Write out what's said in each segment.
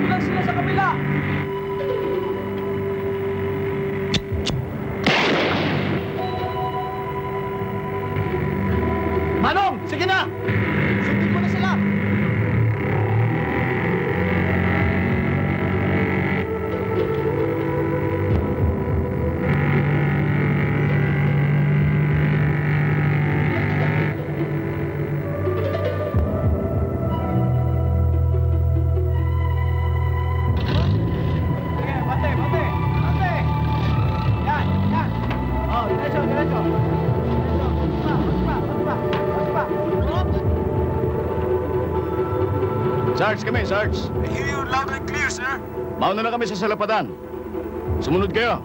Nandito lang sila sa kabila! Manong! Sige na! Sundin mo na sila! Sarge kami, Sarge. I hear you loud and clear, sir. Mauna na kami sa salapadan. Sumunod kayo.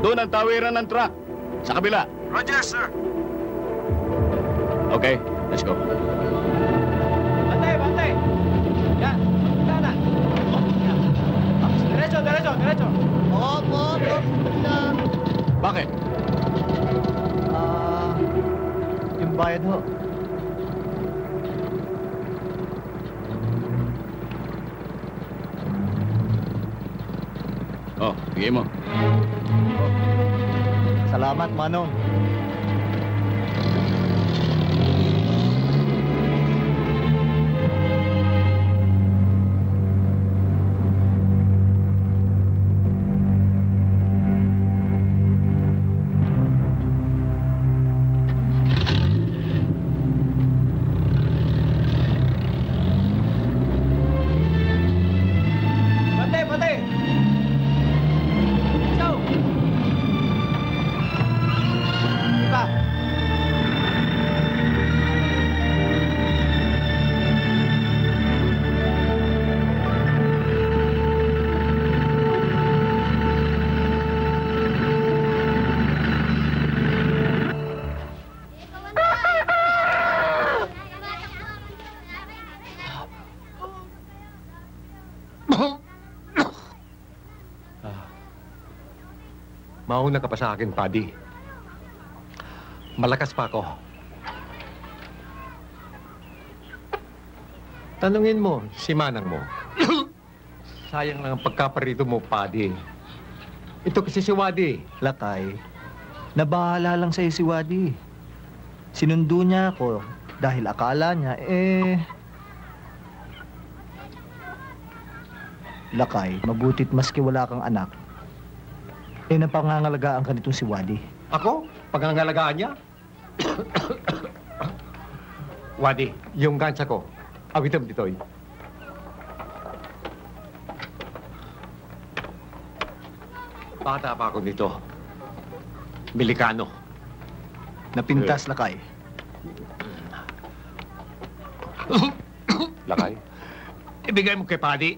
Doon ang tawiran ng truck. Sa kabila. Roger, sir. Okay, let's go. Bantay, bantay! Yan, sana. Diretso, diretso, diretso. Opo, lang. Bakit? Yung bayad ho. Oh, bigay mo. Salamat, Manong. Bantay, bantay! Ciao! Iba! Mauna ka pa sa akin, Paddy. Malakas pa ako. Tanungin mo si Manang mo. Sayang lang ang pagkaparito mo, Paddy. Ito kasi si Wadi. Lakay, nabahala lang sa'yo si Wadi. Sinundo niya ako dahil akala niya, Lakay, mabutit maski wala kang anak, napangangalagaan ka nitong si Wadi. Ako? Pangangalagaan niya? Wadi, yung gansa ko. Awitam ditoy. Bata pa ako nito. Milikano. Napintas, Lakay. Lakay? Ibigay mo kay Paddy.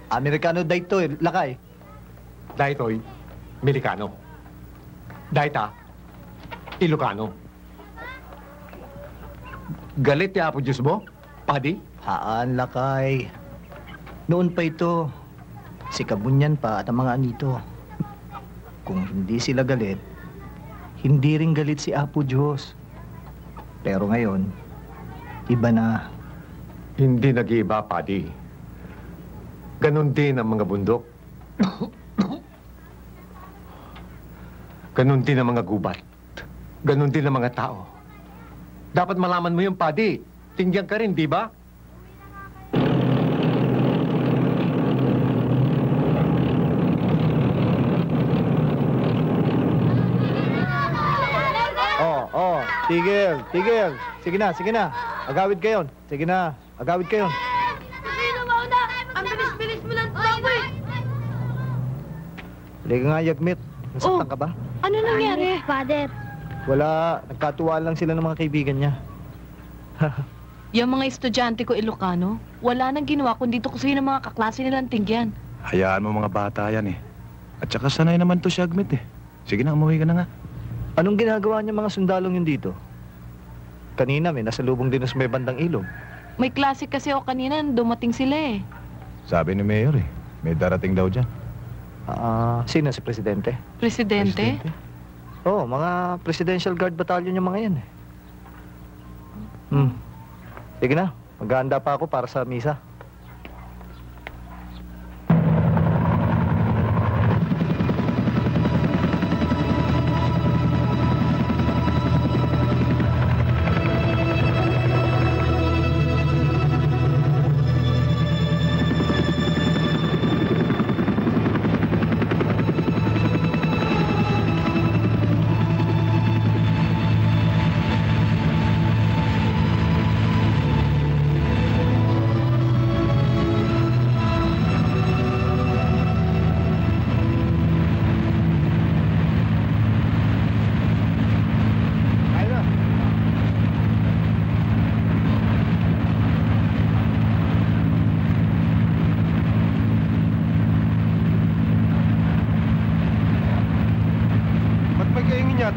Amerikano dito Lakay. Dahitoy, Milikano. Dahita, Ilocano. Galit ya po Diyos mo, Paddy? Haan, Lakay. Noon pa ito, si Kabunyan pa at ang mga anito. Kung hindi sila galit, hindi rin galit si Apo Diyos. Pero ngayon, iba na. Hindi nag-iiba, Paddy. Ganon din ang mga bundok. Ganon din ang mga gubat. Ganon din ang mga tao. Dapat malaman mo yung Paddy. Tingyan ka rin, di ba? Tigil, tigil. Sige na. Agawid kayon. Sige na, agawid kayon. Sino mauna? Ang bilis-bilis mo lang, Toboy! Halika nga, Yagmit. Nasaktan ka ba? Ano nangyari? Father. Wala, nagkatuwaan lang sila ng mga kaibigan niya. Yung mga estudyante ko Ilocano, wala nang ginawa kundi tukusin ng mga kaklase nilang tingyan. Hayaan mo mga bata yan eh. At saka sanay naman to si Agmit eh. Sige na, umuwi ka na nga. Anong ginagawa niya mga sundalong yun dito? Kanina may nasalubong din sa may bandang ilog. May klase kasi o kanina dumating sila eh. Sabi ni Mayor eh, may darating daw dyan. Sino si Presidente? Presidente? Oo, mga Presidential Guard Battalion yung mga yan eh. Sige na, maghahanda pa ako para sa misa.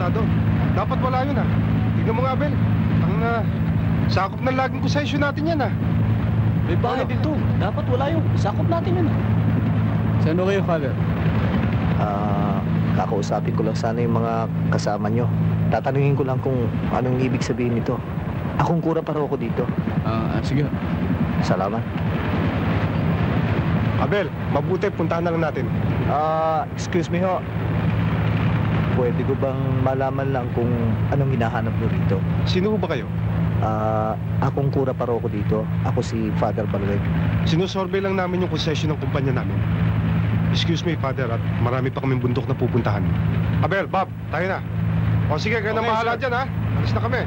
Doon. Dapat wala yun Tignan mo nga, Abel. Ang sakop ng laging konsesyon natin yan May bahay dito. Dapat wala yung sakop natin yun Saan kayo, Father? Kakausapin ko lang sana yung mga kasama nyo. Tatanungin ko lang kung anong ibig sabihin nito. Akong kura pa ako dito. Sige. Salamat. Abel, mabuti. Puntahan na lang natin. Excuse me ho. Pwede ko bang malaman lang kung anong hinahanap nyo rito? Sino ba kayo? Akong kura pa ako dito. Ako si Father Balweg. Sinusurvey lang namin yung konsesyon ng kumpanya namin. Excuse me, Father, at marami pa kaming bundok na pupuntahan. Abel, Bob, tayo na. O sige, kayo na bahala dyan, Alis na kami.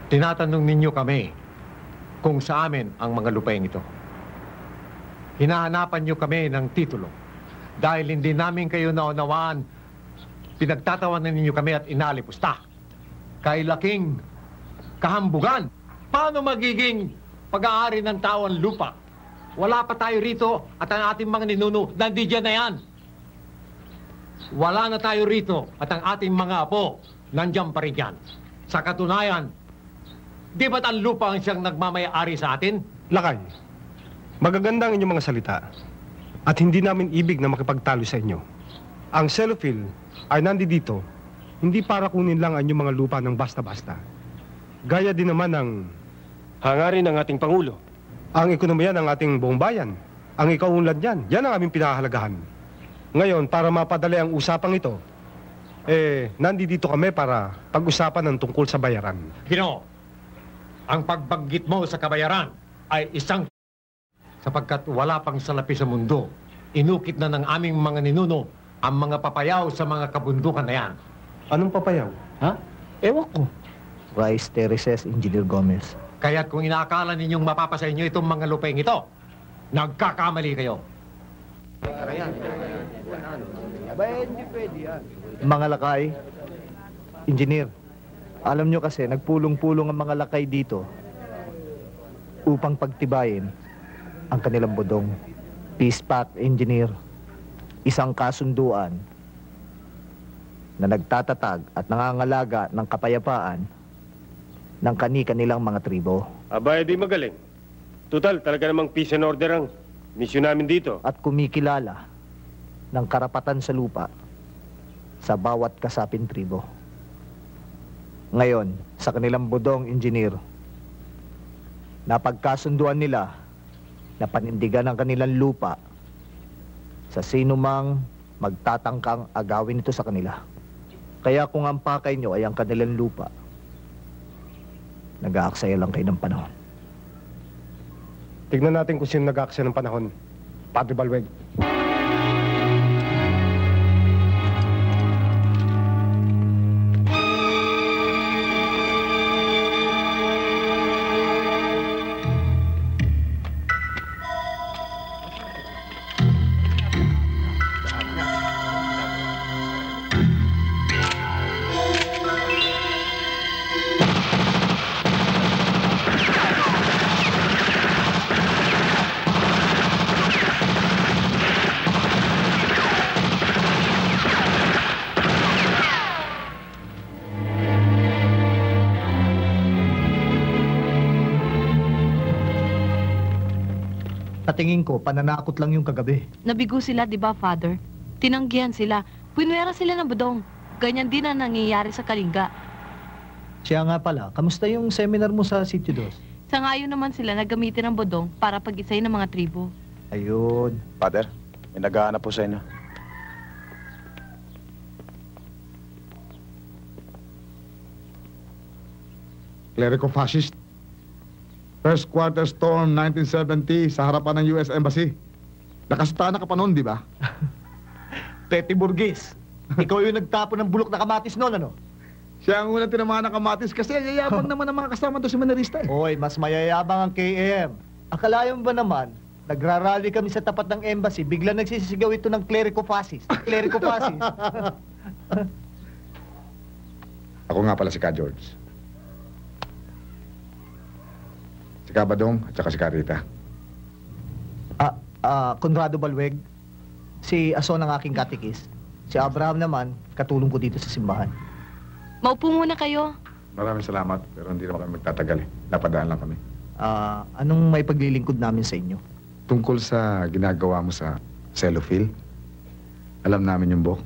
Tinatanong ninyo kami kung sa amin ang mga lupain ito. Hinahanapan nyo kami ng titulo. Dahil hindi namin kayo naunawaan, pinagtatawanan ninyo kami at inalipusta. Kay laking kahambugan. Paano magiging pag-aari ng tao ang lupa? Wala pa tayo rito at ang ating mga ninuno, nandiyan na yan. Wala na tayo rito at ang ating mga apo, nandiyan pa rin yan. Sa katunayan, di ba't ang lupa ang siyang nagmamay-ari sa atin? Lakay, magaganda ang inyong mga salita at hindi namin ibig na makipagtalo sa inyo. Ang Cellophil ay nandito hindi para kunin lang ang inyong mga lupa ng basta-basta. Gaya din naman ng hangarin ng ating Pangulo. Ang ekonomiya ng ating buong bayan, ang ikaunlad niyan, yan ang aming pinahahalagahan. Ngayon, para mapadali ang usapang ito, nandito kami para pag-usapan ng tungkol sa bayaran. Ginoo, ang pagbanggit mo sa kabayaran ay isang sapagkat wala pang salapi sa mundo. Inukit na ng aming mga ninuno ang mga papayaw sa mga kabundukan na yan. Anong papayaw? Ewan ko. Rice Terraces, Engineer Gomez. Kaya't kung inaakala ninyong mapapasa inyo itong mga lupaing ito, nagkakamali kayo. Mga lakay, Engineer, alam nyo kasi, nagpulong-pulong ang mga lakay dito upang pagtibayin ang kanilang bodong. Peace Pact, Engineer, isang kasunduan na nagtatatag at nangangalaga ng kapayapaan ng kani-kanilang mga tribo. Abay, di magaling. Total, talaga namang peace and order ang misyon namin dito. At kumikilala ng karapatan sa lupa sa bawat kasapin tribo. Ngayon, sa kanilang bodong, Engineer, napagkasunduan nila na panindigan ang kanilang lupa sa sino mang magtatangkang agawin ito sa kanila. Kaya kung ang pakay nyo ay ang kanilang lupa, nag-aaksaya lang kayo ng panahon. Tignan natin kung sino nag-aaksaya ng panahon. Padre Balweg. Patingin ko, pananakot lang yung kagabi. Nabigo sila, di ba, Father? Tinanggihan sila. Punuwera sila ng budong. Ganyan din ang nangyayari sa Kalinga. Siya nga pala, kamusta yung seminar mo sa Sitio 2? Sa ngayon naman sila nagamitin ng budong para pag-isay ng mga tribo. Ayun. Father, may naghahanap po sa inyo. Clerico-fascist. First quarter storm, 1970, sa harapan ng US Embassy. Nakasutana ka pa noon, di ba? Petty Burgess, ikaw yung nagtapo ng bulok na kamatis noon, ano? Siya ang unang tinamaan ng kamatis kasi yayabang naman ang mga kasama doon si Manarista eh. Oy, mas mayayabang ang KM. Akalayan ba naman, nagrarally kami sa tapat ng embassy, bigla nagsisigaw ito ng clerico-fascist. Clerico-fascist. Ako nga pala si Ka George. Si Ka Badong at saka si Ka Rita. Conrado Balweg, si Ason ang aking katikis. Si Abraham naman, katulong ko dito sa simbahan. Maupo muna kayo. Maraming salamat, pero hindi naman kami magtatagal eh. Napadaan lang kami. Anong may paglilingkod namin sa inyo? Tungkol sa ginagawa mo sa cellophile, alam namin yung book.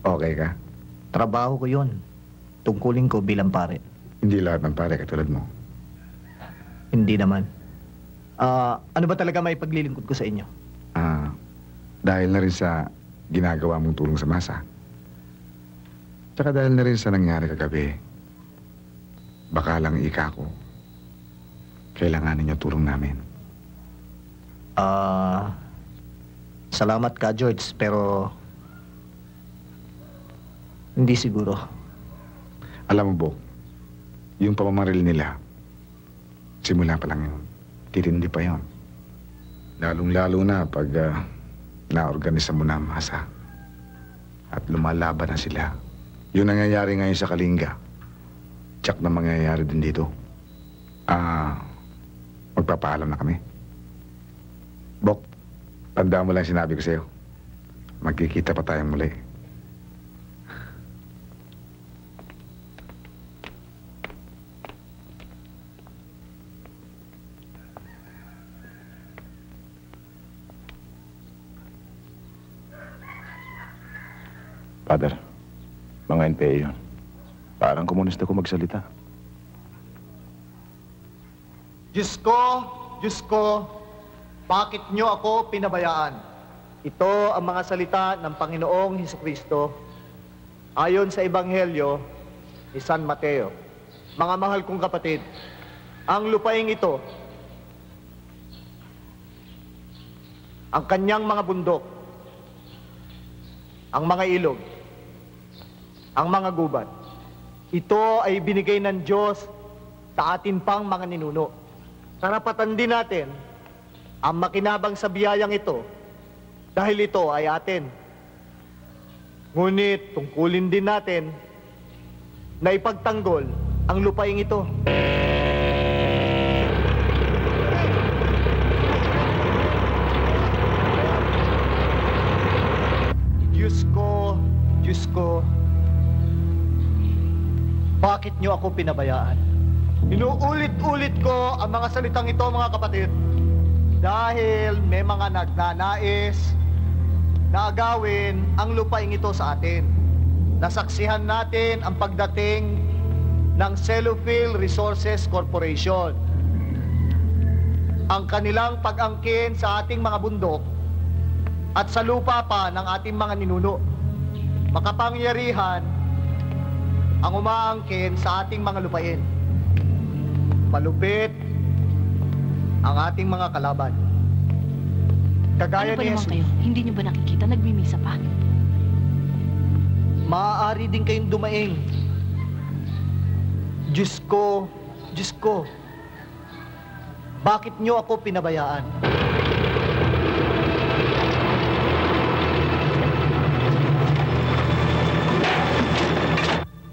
Okay ka? Trabaho ko yon. Tungkulin ko bilang pare. Hindi lahat ng pare katulad mo. Hindi naman. Ano ba talaga may paglilingkod ko sa inyo? Dahil na rin sa ginagawa mong tulong sa masa. Tsaka dahil na rin sa nangyari kagabi, baka lang ika ko, kailanganin niyo tulong namin. Salamat ka, George, pero hindi siguro. Alam mo, Bok, yung pamamaril nila, simula pa lang yun. Titindi pa yun. Lalong-lalo na pag naorganisa mo na ang masa at lumalaban na sila. Yung nangyayari ngayon sa Kalinga, tsak na mangyayari din dito. Magpapaalam na kami. Bok, tandaan mo lang sinabi ko sa'yo. Magkikita pa tayong muli. Father, mga NPA yun. Parang komunista ko magsalita. Diyos ko, bakit nyo ako pinabayaan? Ito ang mga salita ng Panginoong Hesukristo ayon sa Ebanghelyo ni San Mateo. Mga mahal kong kapatid, ang lupaing ito, ang kanyang mga bundok, ang mga ilog, ang mga gubat, ito ay binigay ng Diyos sa atin pang mga ninuno. Karapatan din natin ang makinabang sa biyayang ito dahil ito ay atin. Ngunit tungkulin din natin na ipagtanggol ang lupaing ito. Diyos ko, bakit niyo ako pinabayaan? Inuulit-ulit ko ang mga salitang ito, mga kapatid, dahil may mga nagnanais na agawin ang lupaing ito sa atin. Nasaksihan natin ang pagdating ng Cellophile Resources Corporation. Ang kanilang pag-angkin sa ating mga bundok at sa lupa pa ng ating mga ninuno. Makapangyarihan ang umaangkin sa ating mga lupain. Malupit ang ating mga kalaban. Kagaya Ano ba ni naman Jesus. kayo? Hindi nyo ba nakikita? Nagmimisa pa. Maaari din kayong dumaing. Diyos ko, bakit nyo ako pinabayaan?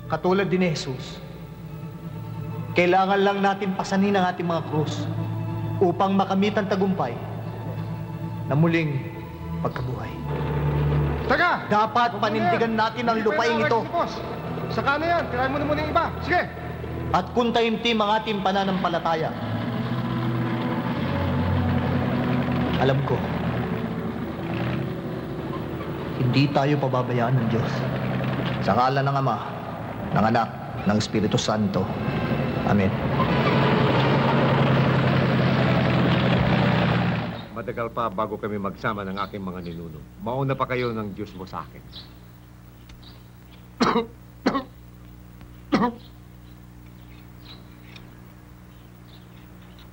Katulad din ni Jesus, kailangan lang natin pasanin ang ating mga krus upang makamit ang tagumpay na muling pagkabuhay. Taga! Dapat panindigan natin ang lupaing ito. Saka na yan, tirahin mo na muna yung iba. Sige! At kung taimtim ang ating pananampalataya, Alam ko, hindi tayo pababayaan ng Diyos. Sa ngalan ng Ama, ng Anak, ng Espiritu Santo. Amen. Matagal pa bago kami magsama ng aking mga ninuno. Mauna pa kayo ng Diyos mo sa akin.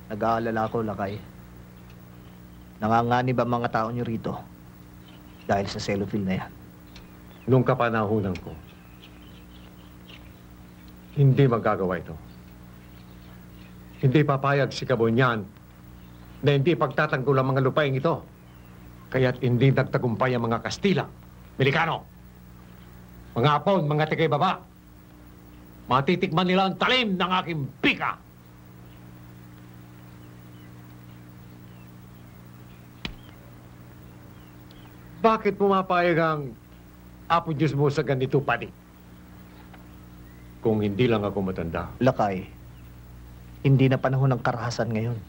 Nag-aalala ako, Lakay. Nanganganib ang mga tao niyo rito dahil sa cellophane na yan. Nung kapanahunan ko, hindi magagawa ito. Hindi papayag si Kabunyan na hindi pagtatanggol ang mga lupaing ito. Kaya't hindi nagtagumpay ang mga Kastila, Melikano, mga Apon, mga Tikay-baba. Matitikman nila ang talim ng aking pika. Bakit pumapayag ang Apo Diyos mo sa ganito, Padi? Kung hindi lang ako matanda. Lakay, hindi na panahon ng karahasan ngayon.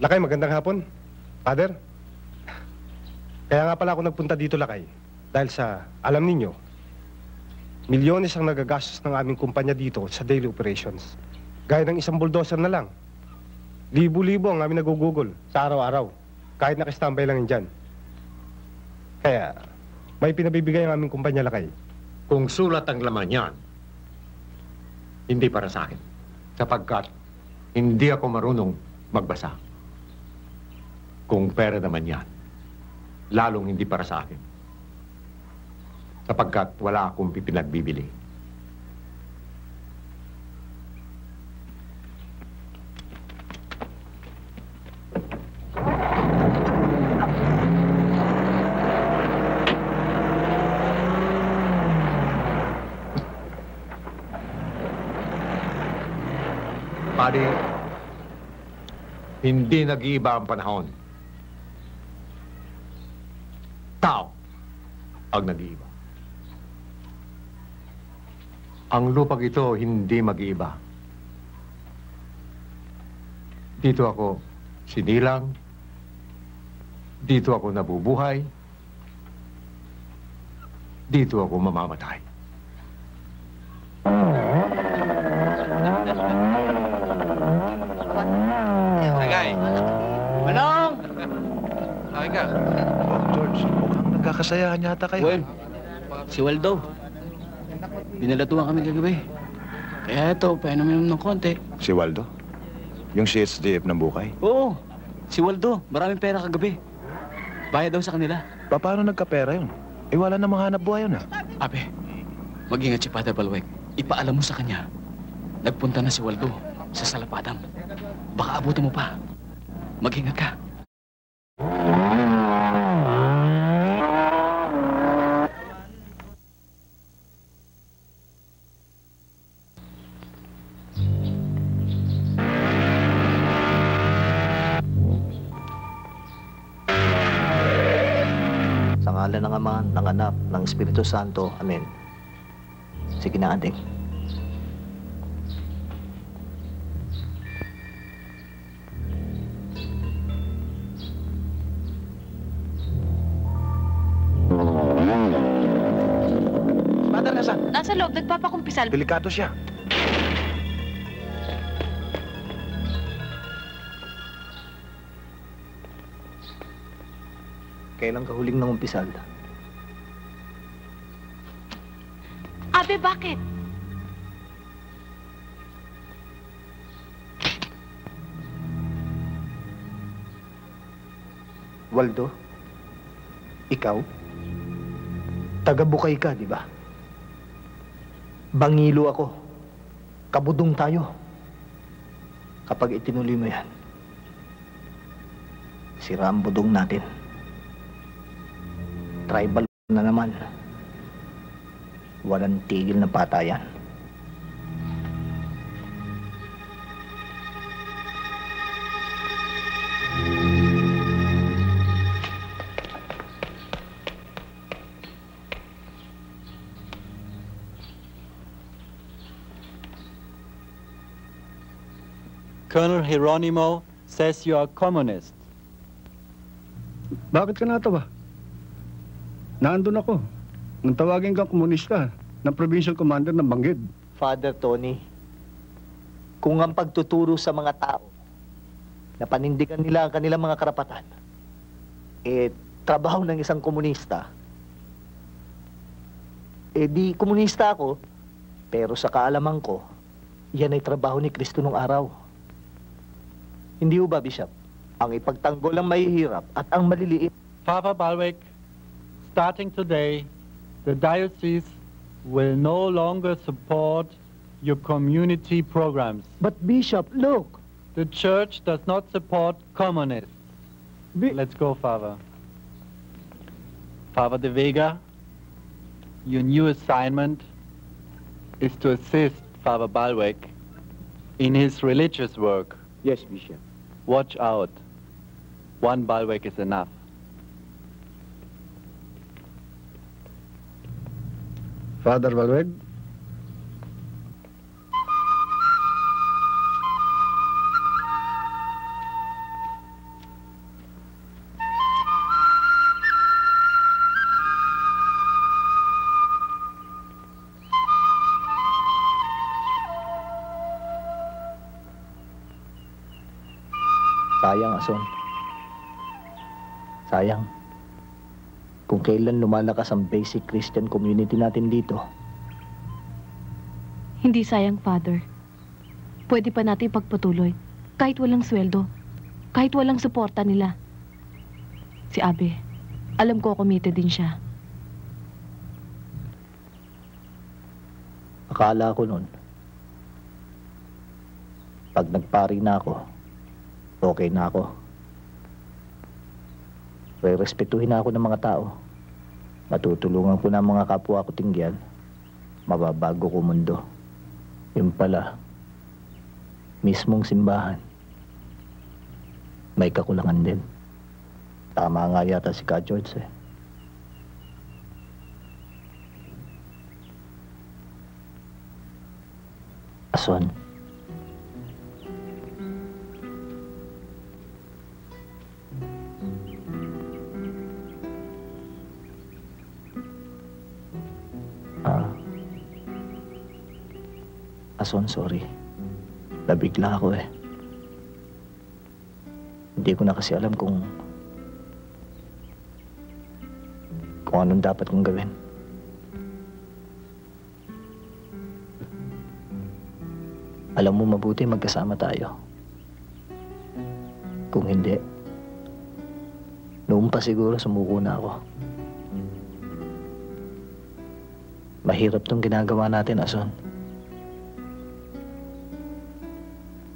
Lakay, magandang hapon. Father? Kaya nga pala ako nagpunta dito, Lakay. Dahil sa, alam ninyo, milyones ang nagagastos ng aming kumpanya dito sa daily operations. Gaya ng isang bulldozer na lang. Libo-libo ang aming nagugugol sa araw-araw. Kahit nakistambay lang dyan. Kaya, may pinabibigay ang aming kumpanya, Lakay. Kung sulat ang laman yan, hindi para sa akin. Sapagkat hindi ako marunong magbasa. Kung pera naman yan, lalong hindi para sa akin. Sapagkat wala akong pipinagbibili. Padi, hindi nag-iiba ang panahon. Tao ang nag-iiba. Ang lupang ito hindi mag-iiba. Dito ako sinilang, dito ako nabubuhay, dito ako mamamatay. Tagay! Manong! Okay ka? Oh, George, mukhang nagkakasayahan yata kayo. Well, si Waldo. Binalatuan kami kagabi. Kaya ito, painom-inom ng konti. Si Waldo? Yung CHDF ng Bukay? Oo, si Waldo. Maraming pera kagabi. Bayad daw sa kanila. Paano nagkapera yun? Eh, wala namang hanap buhay yun, Abe, mag-ingat si Padre Balweg. Ipaalam mo sa kanya. Nagpunta na si Waldo sa Salapadam. Baka abutin mo pa. Mag-ingat ka. Sa ngalan ng Ama, ng Anak, ng Espiritu Santo. Amen. Sige na, Ading. Father, nasa? Nasa loob, nagpapakumpisal. Delikado siya. Kailan ka huling nangumpisal? Abe, bakit? Waldo? Ikaw? Taga-Bukay ka, di ba? Bangilo ako. Kabudong tayo. Kapag itinuloy mo yan, sira ang budong natin. Tribal Na naman. Walang tigil na patayan. Colonel Geronimo says you are communist. Bakit ka natawa? Naandun ako. Nang tawagin kang komunista ng provincial commander ng Banggid. Father Tony, kung ang pagtuturo sa mga tao na panindigan nila ang kanilang mga karapatan, trabaho ng isang komunista, di komunista ako, pero sa kaalaman ko, yan ay trabaho ni Kristo nung araw. Hindi ho ba, Bishop? Ang ipagtanggol ang mahihirap at ang maliliit. Father Balwick, starting today, the diocese will no longer support your community programs. But Bishop, look! The church does not support communists. Let's go, Father. Father De Vega, your new assignment is to assist Father Balwick in his religious work. Yes, Bishop. Watch out. One Balwick is enough. Father Balweg? Sayang, Ason. Sayang. Kung kailan lumalakas ang basic Christian community natin dito. Hindi sayang, Father. Pwede pa natin pagpatuloy. Kahit walang sweldo. Kahit walang suporta nila. Si Abe, alam ko committed din siya. Akala ko nun, pag nagpari na ako, okay na ako. Re-respetuhin na ako ng mga tao. Matutulungan ko na ang mga kapwa ko tingyan. Mababago ko mundo. Yun pala, mismong simbahan, may kakulangan din. Tama nga yata si Ka George eh. Ason. Ason, sorry. Nabigla ako eh. Hindi ko na kasi alam kung anong dapat kong gawin. Alam mo mabuti magkasama tayo. Kung hindi, noon pa siguro sumuko na ako. Mahirap tong ginagawa natin, Ason.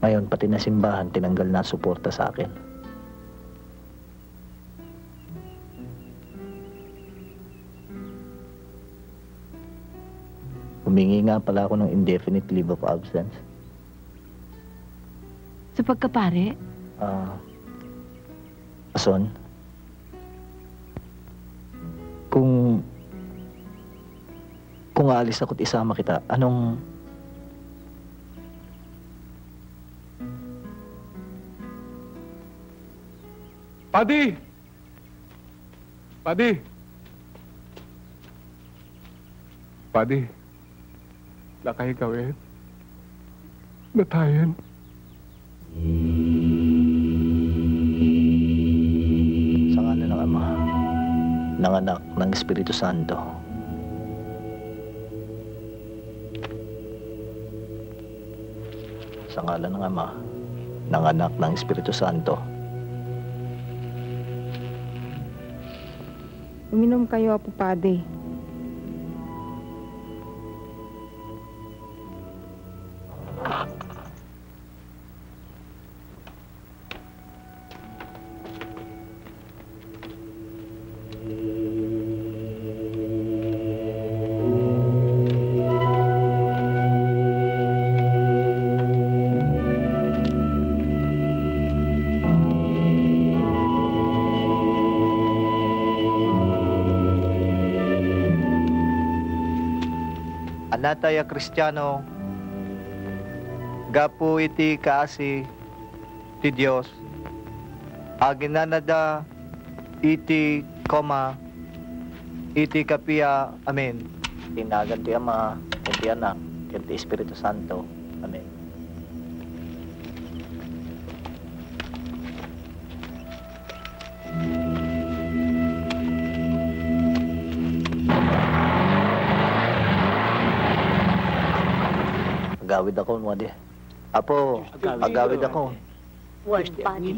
Ngayon, pati na simbahan, tinanggal na suporta sa akin. Humingi nga pala ako ng indefinite leave of absence. Sa pagkapare? Ason, kung aalis ako't isama kita, anong... Padi! Padi! Padi, nakahigawin. Natayan. Sa ngalan ng Ama, ng Anak, ng Espiritu Santo. Sa ngalan ng Ama, ng Anak, ng Espiritu Santo. Uminom kayo, Apo Pade. Anataya Kristiyano, gapu iti kaasi ti Diyos, aginanada iti iti kapia, amen. Tinagan ti Ama, ti Anak, ti Espiritu Santo, amen. Agawid ako, Mwade. Apo, agawid ako. One body.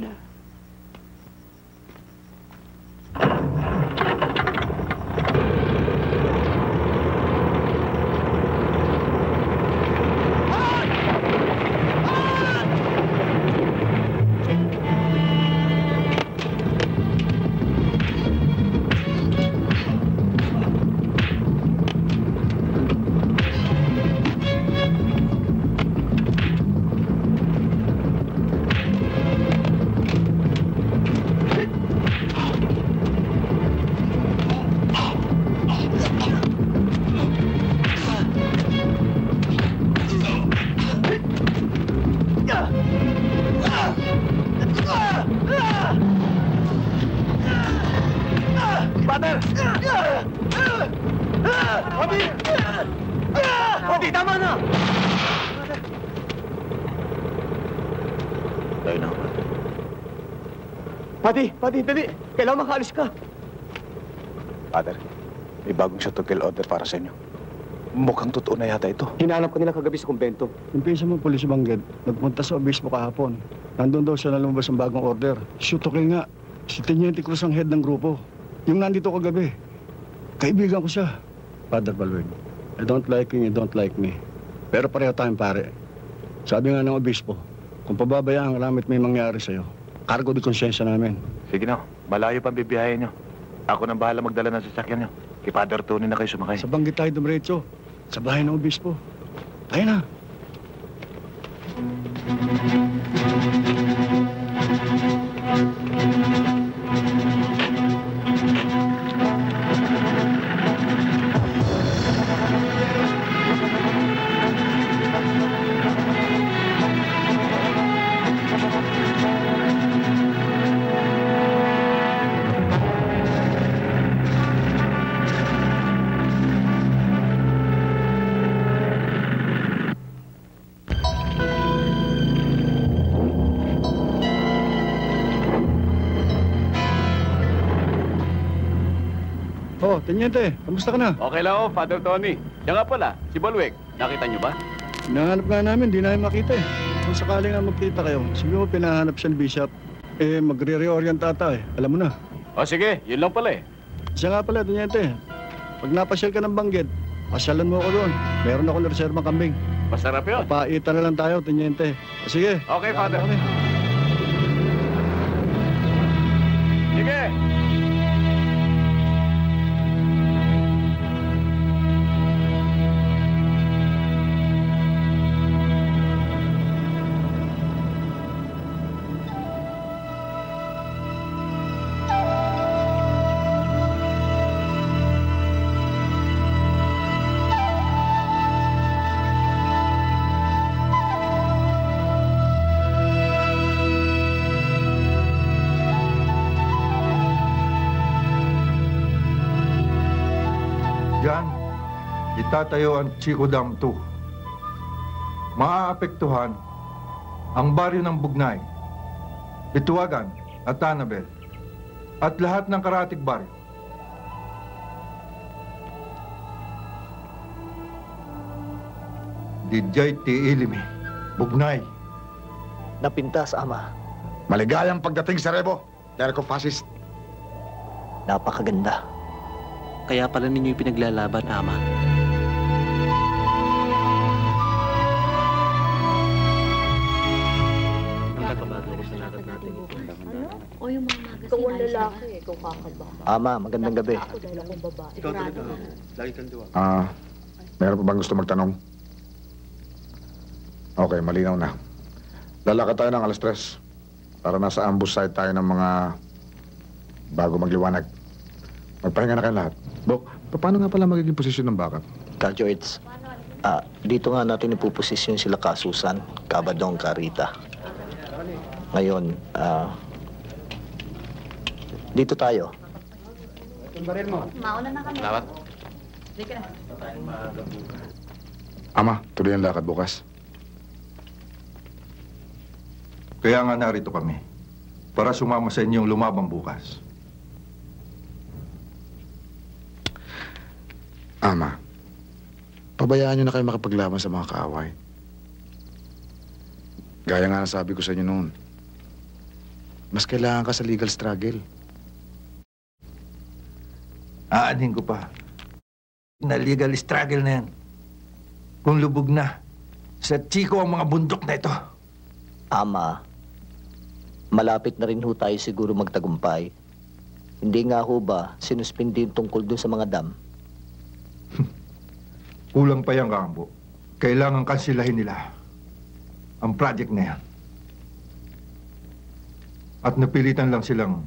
Pati, tama na! Tayo na. Pati, dali! Kailangan makaalis ka. Father, may bagong shot to kill order para sa inyo. Mukhang totoo na yata ito. Hinanap ko nila kagabi sa kumbento. Yung pinsa mo, Pulis Bangged, nagpunta sa obispo kahapon. Nandun daw siya na lumabas ang bagong order. Shoot to kill nga. Si Teniente Cruz ang head ng grupo. Yung nandito kagabi. Kaibigan ko siya. Father Balweg, I don't like you don't like me. Pero pareho tayong pare. Sabi nga ng obispo, kung pababayaan ang ramit may mangyari sa'yo, cargo di konsensya namin. Sige na, malayo pang bibiyahin nyo. Ako nang bahala magdala ng sasakyan nyo. Kay Father Tony na kayo sumakay. Sa Banggit tayo dumiretso. Sa bahay ng obispo. Tayo na. Oh, Teniente, kamusta ka na? Okay lang ako, Father Tony. Yan nga pala, si Balweg. Nakita niyo ba? Hinahanap nga namin, di namin makita eh. Kung sakaling nga magkita kayo, sige mo pinahanap siya ni Bishop. Eh, magre-reorient ata eh. Alam mo na. O sige, yun lang pala eh. Siya nga pala, Teniente. Pag napasyal ka ng Banggit, pasyalan mo ako doon. Meron ako na reserva kambing. Masarap yun. Papaitan na lang tayo, Teniente. Sige. Okay, Father. Sige. Diyan, itatayo ang Chico Dam 2. Maaapektuhan ang baryo ng Bugnay, Bituagan at Tanabel at lahat ng karatig baryo. Dijay ti Ilimi, Bugnay. Napintas, Ama. Maligayang pagdating sa Rebo, Terco Fascist. Napakaganda. Kaya pala ninyo yung pinaglalaban, Ama. O yung mga magasin. Ikaw ang lalaki, ikaw kakaba. Ama, magandang gabi. Ako dahil akong babae. Ikaw talaga. Lagi kang duwa. Meron pa bang gusto magtanong? Okay, malinaw na. Lalakad tayo ng 3:00 para nasa ambush site tayo ng mga bago magliwanag. Magpahinga na kayo lahat. Bok, paano nga pala magiging posisyon ng backup? Cardio Aids. Dito nga natin ipuposisyon sila Kasusan, Kabadong, Karita. Ngayon, dito tayo. Mauna na kami. Salamat. Sige. Ama, tuloy ang lakad bukas. Kaya nga narito kami. Para sumama sa inyong lumabang bukas. Ama, pabayaan niyo na kayo makipaglaban sa mga kaaway. Gaya nga nasabi ko sa inyo noon, mas kailangan ka sa legal struggle. Aanin ko pa. Na legal struggle na yan. Kung lubog na, sa Chico ang mga bundok na ito. Ama, malapit na rin ho tayo siguro magtagumpay. Hindi nga ho ba sinuspindi yung tungkol dun sa mga dam? Kulang pa yan, Kambo. Kailangan kansilahin nila ang project na yan. At napilitan lang silang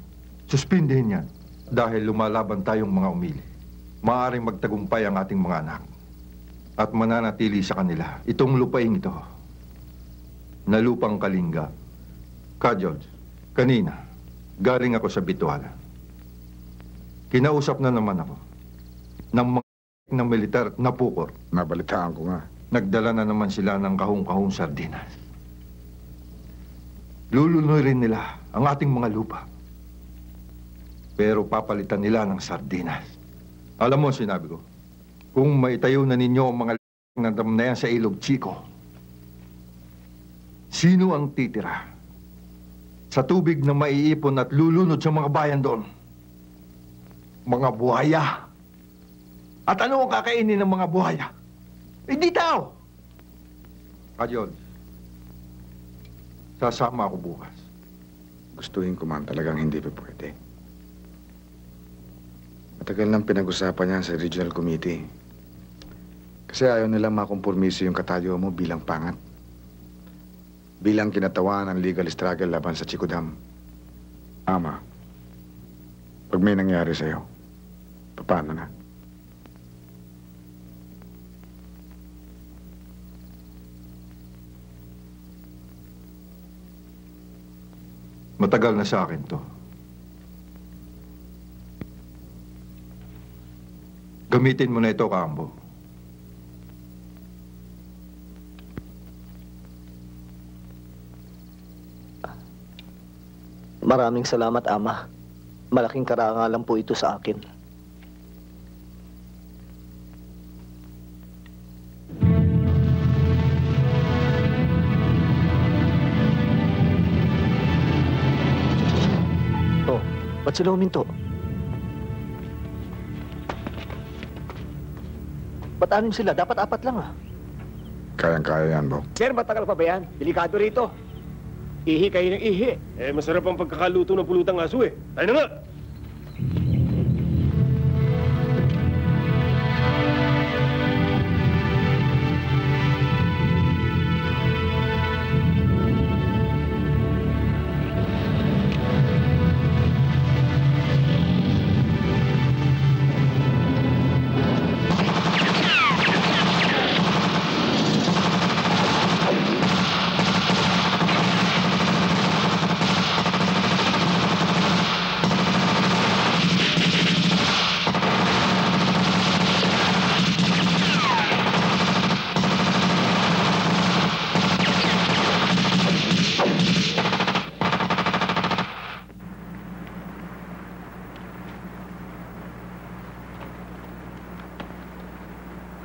suspindihin yan dahil lumalaban tayong mga umili. Maaaring magtagumpay ang ating mga anak at mananatili sa kanila itong lupaing ito na lupang Kalinga. George, kanina, galing ako sa Bituala. Kinausap na naman ako ng mga ng militar na pukor. Nabalitaan ko nga. Nagdala na naman sila ng kahong-kahong sardinas. Lulunoy rin nila ang ating mga lupa. Pero papalitan nila ng sardinas. Alam mo, sinabi ko, kung maitayo na ninyo ang mga ng dam na yan sa Ilog Chico, sino ang titira sa tubig na maiipon at lulunod sa mga bayan doon? Mga buhaya. At ano ang kakainin ng mga buhaya? Hindi tao. Kajol, sasama ako bukas. Gustuhin ko man talagang hindi pa pwede. Matagal nang pinag-usapan yan sa regional committee. Kasi ayaw nilang makompormiso yung katayo mo bilang pangat. Bilang kinatawan ng legal struggle laban sa Chico Dam. Ama, pag may nangyari sa'yo, paano na? Matagal na sa akin to. Gamitin mo na ito, Kambo. Maraming salamat, Ama. Malaking karangalan po ito sa akin. Oh, ba't sila huminto? Ba't anim sila? Dapat apat lang, Kayang-kaya yan, Bok. Sir, matagal pa ba yan? Delikado rito. Ihi kayo ng ihi. Masarap ang pagkakaluto ng pulutang aso eh. Tayo na nga!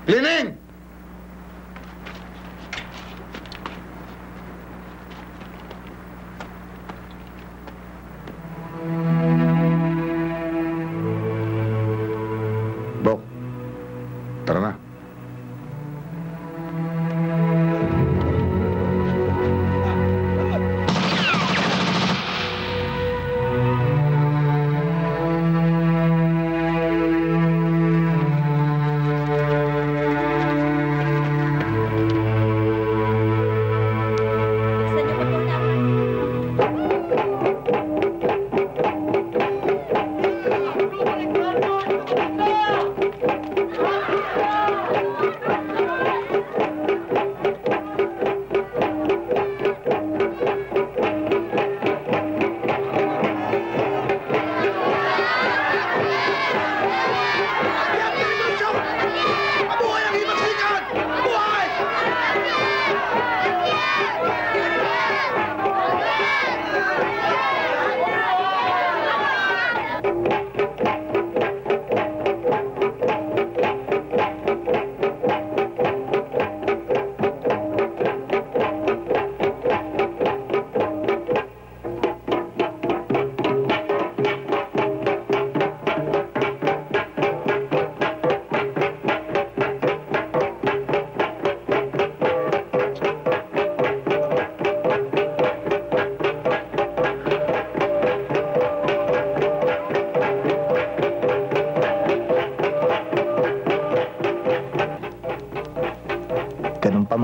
Lining! Bok, tara na.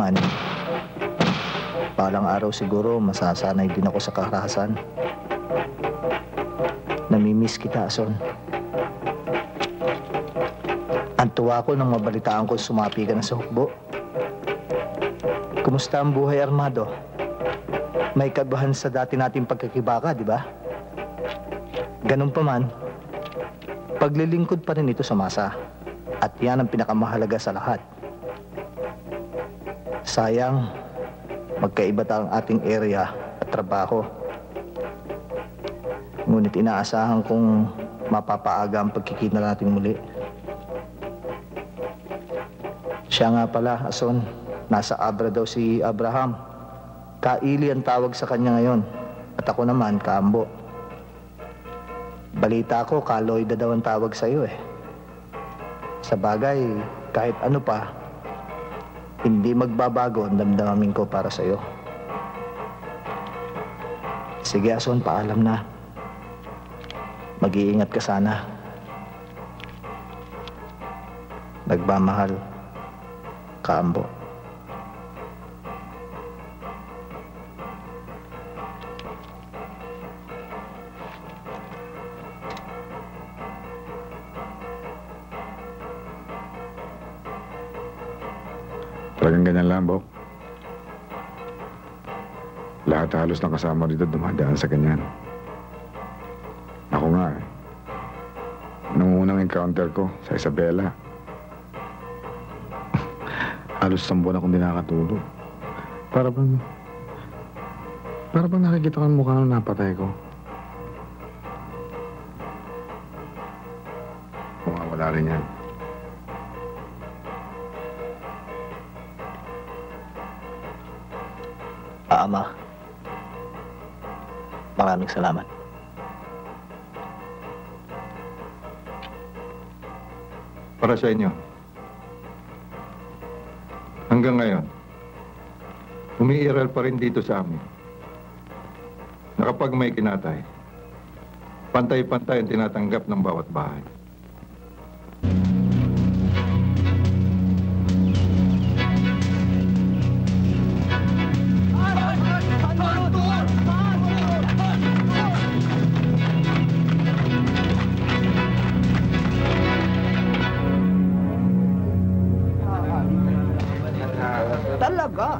naman, balang araw siguro masasanay din ako sa karahasan. Namimiss kita, Ason. Ang tuwa ko nang mabalitaan ko sumapi ka na sa hukbo. Kumusta ang buhay, Armando? May kabahan sa dati nating pagkakibaka, di ba? Ganun pa man, paglilingkod pa rin ito sa masa. At yan ang pinakamahalaga sa lahat. Sayang, magkaiba ang ating area at trabaho. Ngunit inaasahan kong mapapaaga ang pagkikita natin muli. Siya nga pala, Ason, nasa Abra daw si Abraham. Kaili ang tawag sa kanya ngayon. At ako naman, Kaambo. Balita ko, Kaloida daw ang tawag sa'yo eh. Sa bagay, kahit ano pa, hindi magbabago ang damdamin ko para sa'yo. Sige, Ason, paalam na. Mag-iingat ka sana. Nagmamahal, Kaambo. Talagang ganyan lang, Bok. Lahat halos ng kasama dito dumadaan sa ganyan. Ako nga eh. Nung unang encounter ko sa Isabela, halos 10 buwan akong di nakatulog. Para bang nakikita ko ang mukha nung napatay ko. Mawawala rin yan. Ama, maraming salamat. Para sa inyo. Hanggang ngayon, umiiral pa rin dito sa amin na kapag may kinatay, pantay-pantay ang tinatanggap ng bawat bahay. Talaga?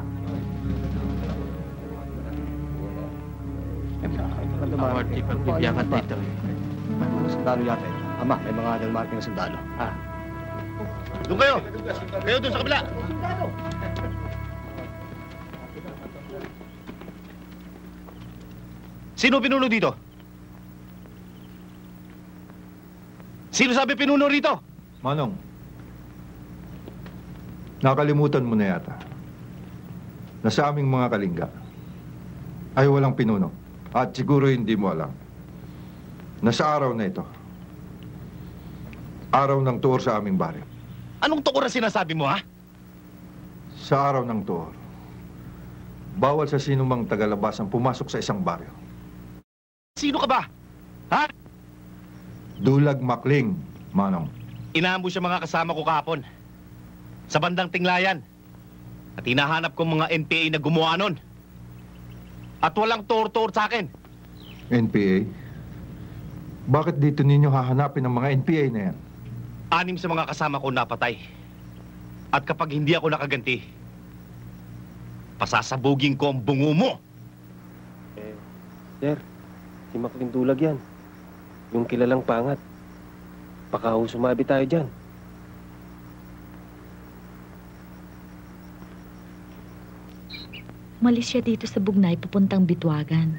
Marty, pagbibiyakan dito. Sundalo yata ito. Ama, may mga nagmarking na sundalo. Doon kayo! Kayo doon sa kabila! Sino pinuno dito? Sino sabi pinuno rito? Manong, nakalimutan mo na yata na sa aming mga kalingga ay walang pinuno. At siguro hindi mo alam na sa araw na ito, araw ng tuor sa aming baryo. Anong tuor ang sinasabi mo, ha? Sa araw ng tuor, bawal sa sinumang tagalabas ang pumasok sa isang baryo. Sino ka ba? Ha? Dulag Makling, Manong. Inaambush ang mga kasama ko kahapon sa bandang Tinglayan. At hinahanap ko mga NPA na gumawa nun. At walang tuor-tuor sa akin. NPA? Bakit dito ninyo hahanapin ang mga NPA na yan? 6 sa mga kasama ko napatay. At kapag hindi ako nakaganti, pasasabugin ko ang bungo mo. Sir, si Makling Dulag yan. Yung kilalang pangat. Baka ho sumabi tayo dyan. Umalis siya dito sa Bugnay papuntang Bitwagan.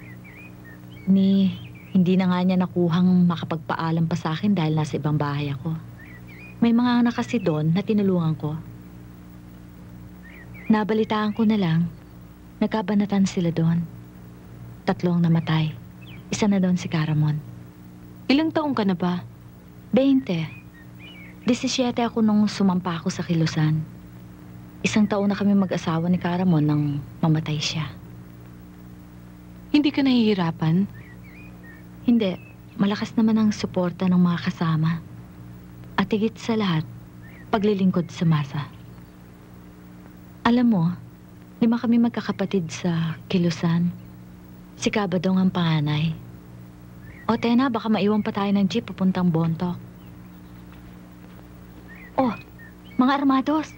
Hindi na nga niya nakuhang makapagpaalam pa sa akin dahil nasa ibang bahay ako. May mga anak kasi doon na tinulungan ko. Nabalitaan ko na lang, nagkabanatan sila doon. 3 ang namatay. Isa na doon si Caramon. Ilang taong ka na ba? 20. 17 ako nung sumampa ako sa Kilusan. 1 taon na kami mag-asawa ni Caramon nang mamatay siya. Hindi ka nahihirapan? Hindi. Malakas naman ang suporta ng mga kasama. At higit sa lahat, paglilingkod sa masa. Alam mo, 5 kami magkakapatid sa Kilusan. Si Kabadong ang panganay. O, Tena, baka maiwan pa tayo ng jeep papuntang Bontoc. Oh, mga armados!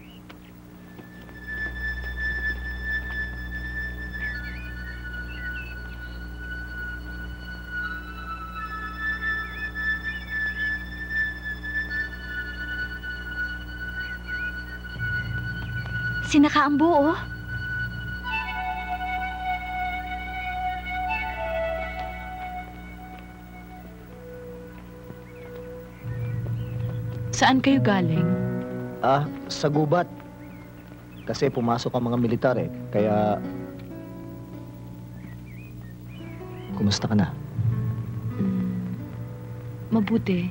Sinakaambo, oh. Saan kayo galing? Sa gubat. Kasi pumasok ang mga militar eh. Kaya... Kumusta ka na? Mabuti.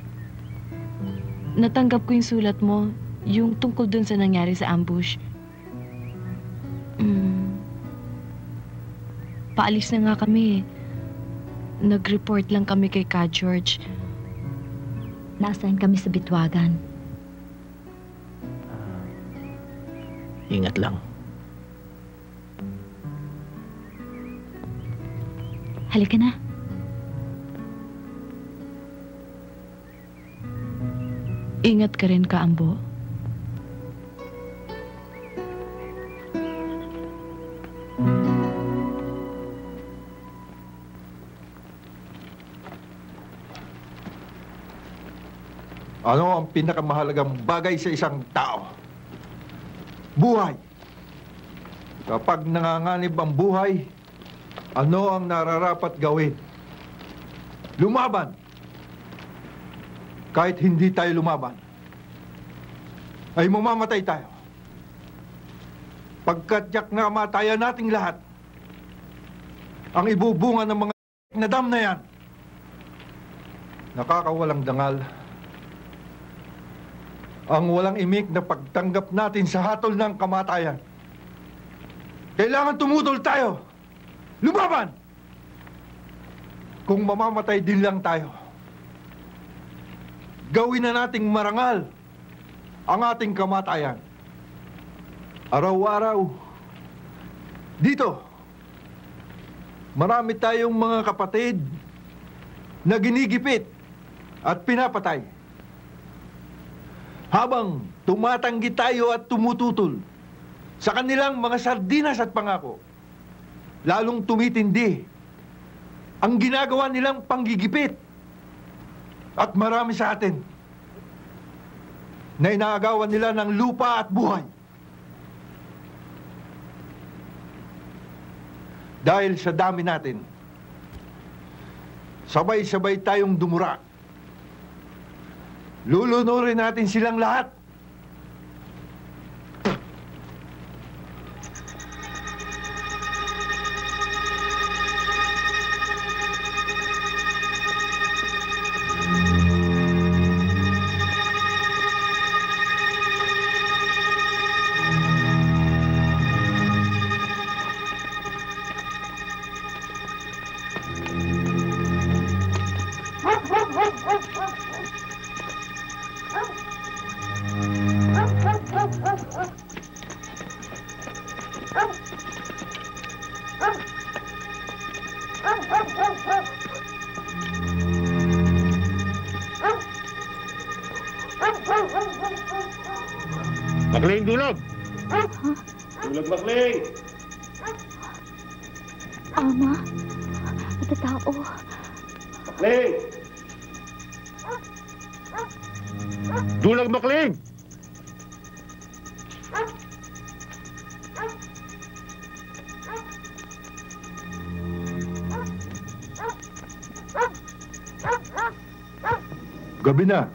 Natanggap ko yung sulat mo, yung tungkol dun sa nangyari sa ambush. Paalis na nga kami. Nag-report lang kami kay Ka George. Na-assign kami sa Bitwagan. Ingat lang. Halika na. Ingat ka rin, Kaambo. Ano ang pinakamahalagang bagay sa isang tao? Buhay. Kapag nanganganib ang buhay, ano ang nararapat gawin? Lumaban. Kahit hindi tayo lumaban, ay mamamatay tayo. Pagkatyak na kamatayan nating lahat, ang ibubunga ng mga na dam na yan, nakakawalang dangal. Ang walang imik na pagtanggap natin sa hatol ng kamatayan. Kailangan tumutol tayo. Lumaban! Kung mamamatay din lang tayo, gawin na nating marangal ang ating kamatayan. Araw-araw, dito, marami tayong mga kapatid na ginigipit at pinapatay. Habang tumatanggi tayo at tumututol sa kanilang mga sardinas at pangako, lalong tumitindi ang ginagawa nilang panggigipit. At marami sa atin na inaagawan nila ng lupa at buhay. Dahil sa dami natin, sabay-sabay tayong dumura. Lulunurin natin silang lahat. Makling, dulog! Dulog, Makling! Ama, ito tao. Makling! Dulag, Makling! Gabi na.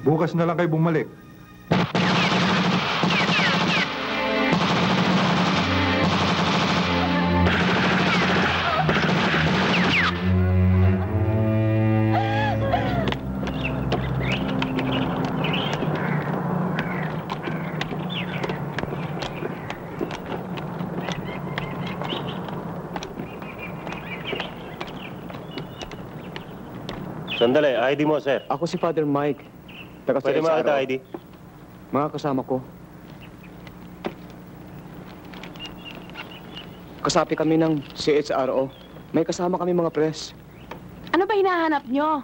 Bukas na lang kayo bumalik. Sandali, ID mo, sir. Ako si Father Mike. Taga Pwede makita ID? Mga kasama ko. Kasapi kami ng CHRO. May kasama kami mga press. Ano ba hinahanap nyo?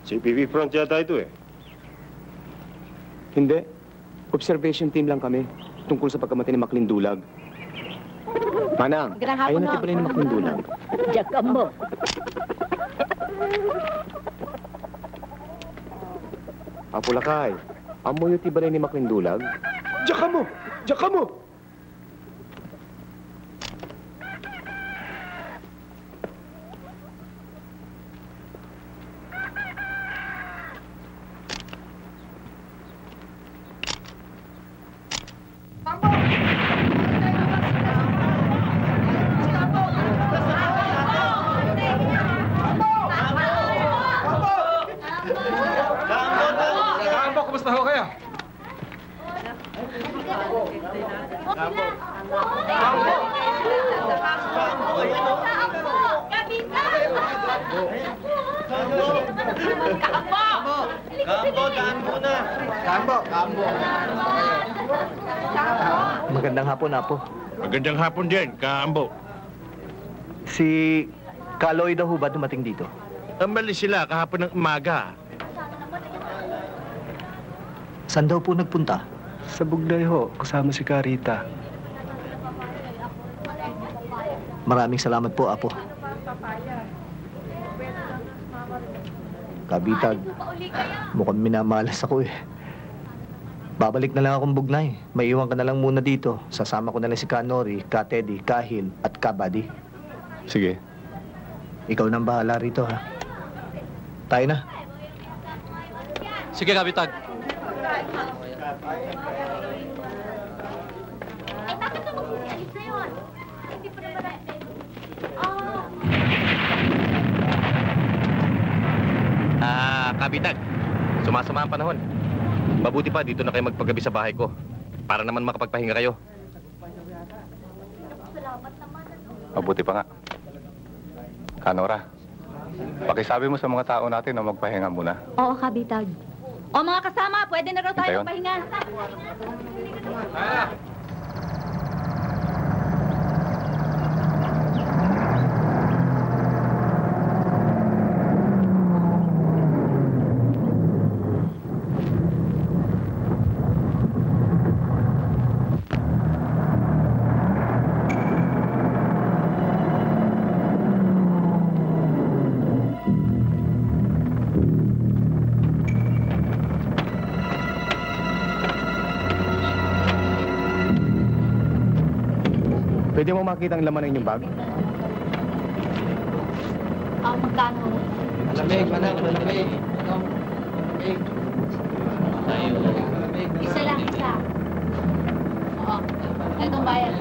CPV front yata ito eh. Hindi. Observation team lang kami tungkol sa pagkamatay ni Maklindulag. Manang, Magandang hapon, ayun natin ho. pala ni Maklindulag. Diyak ka mo. Apulakay, amoy yung tibalay ni Maklindulag. Diyak ka mo! Diyak ka mo! Kambo, kumusta ho kayo? Magandang hapon, Apo. Magandang hapon din, Kaambo. Si Kaloy daw ho ba dumating dito? Umalis sila kahapon ng umaga. Saan daw po nagpunta? Sa Bugday ho, kasama si Carita. Maraming salamat po, Apo. Kabitag, mukhang minamalas ako eh. Babalik na lang akong Bugnay. May iwan ka na lang muna dito. Sasama ko na lang si Kanori, Ka Teddy, Kahil, at Kabadi. Sige. Ikaw nang bahala rito, ha? Tayo na. Sige, Kabitag. Kabitag, sumasama ang panahon. Mabuti pa dito na kayo magpagabi sa bahay ko. Para naman makapagpahinga kayo. Mabuti pa nga. Kanora, pakisabi mo sa mga tao natin na magpahinga muna. Oo, Kabitag. O mga kasama, pwede na raw tayo Hintayon. pahinga. Pwede mo makita ang laman ng inyong bag? Magkano? Malamig, malamig. Isa lang, isa. Oo. Itong bayan.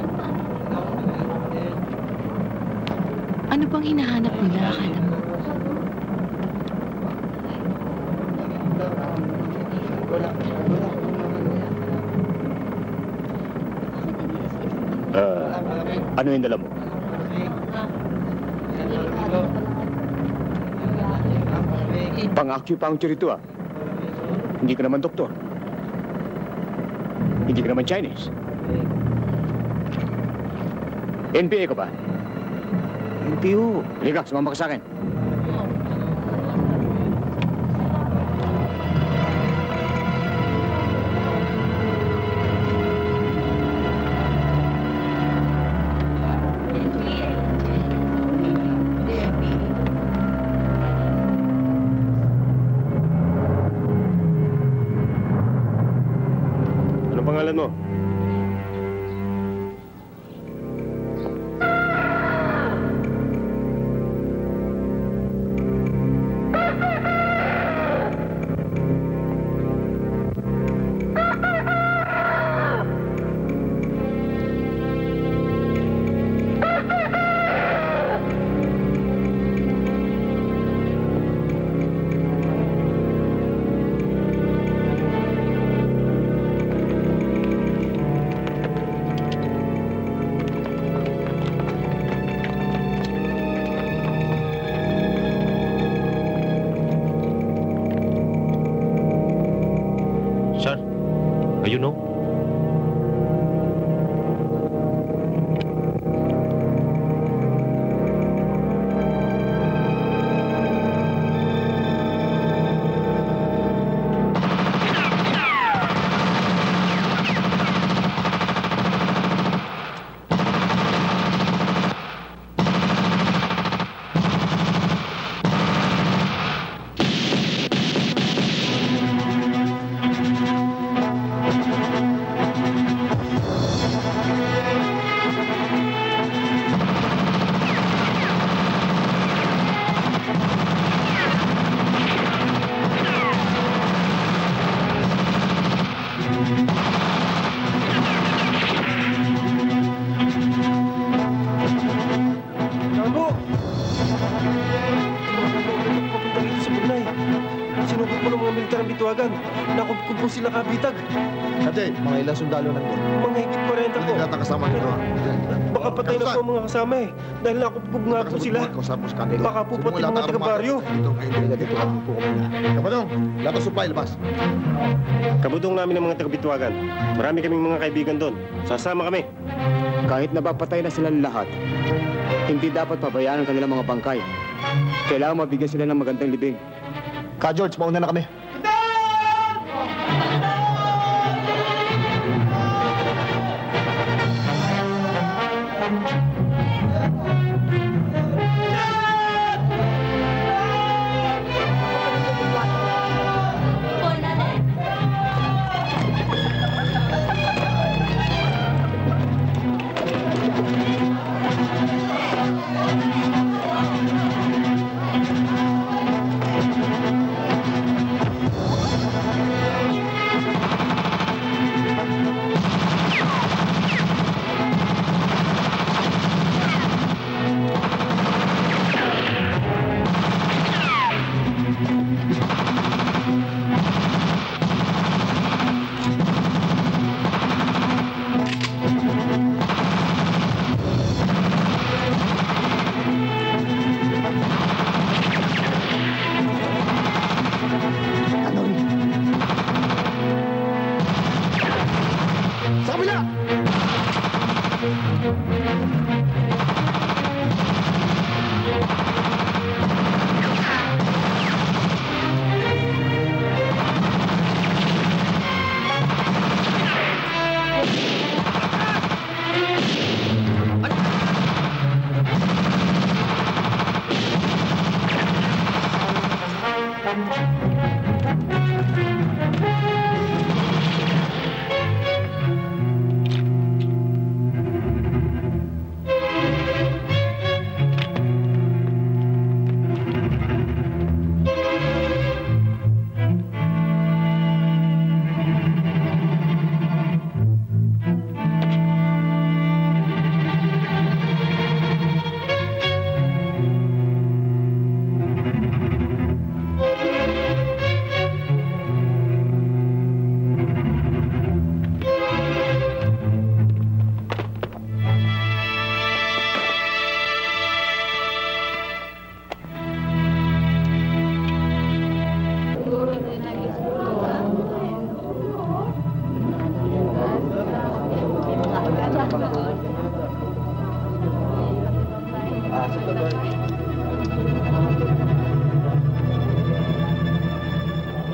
Ano bang hinahanap nila, akala mo? Ano yung dala mo? Pang-acupuncture ito ah. Hindi ka naman doktor. Hindi ka naman Chinese. NPA ka ba? NPO. Halika, sumama ka sa akin. Anong pangalan mo? Sir, ayun o. sinugod po ng mga militarang bituwagan. Nakupkup po sila kabitag. Ate, mga ilang sundalo nandun. Mga higit 40 po. Hindi kasama nito. Baka patay na po ang mga kasama eh. Dahil nakupkup nga po sila. Baka po pati mga taga-baryo. Kabadong, labas supay, labas. Kabudong namin ng mga taga-bituwagan. Marami kaming mga kaibigan doon. Sasama kami. Kahit napapatay na silang lahat, hindi dapat pabayaan ang kanilang mga bangkay. Kailangan mabigyan sila ng magandang libing. Ka George, mauna na kami.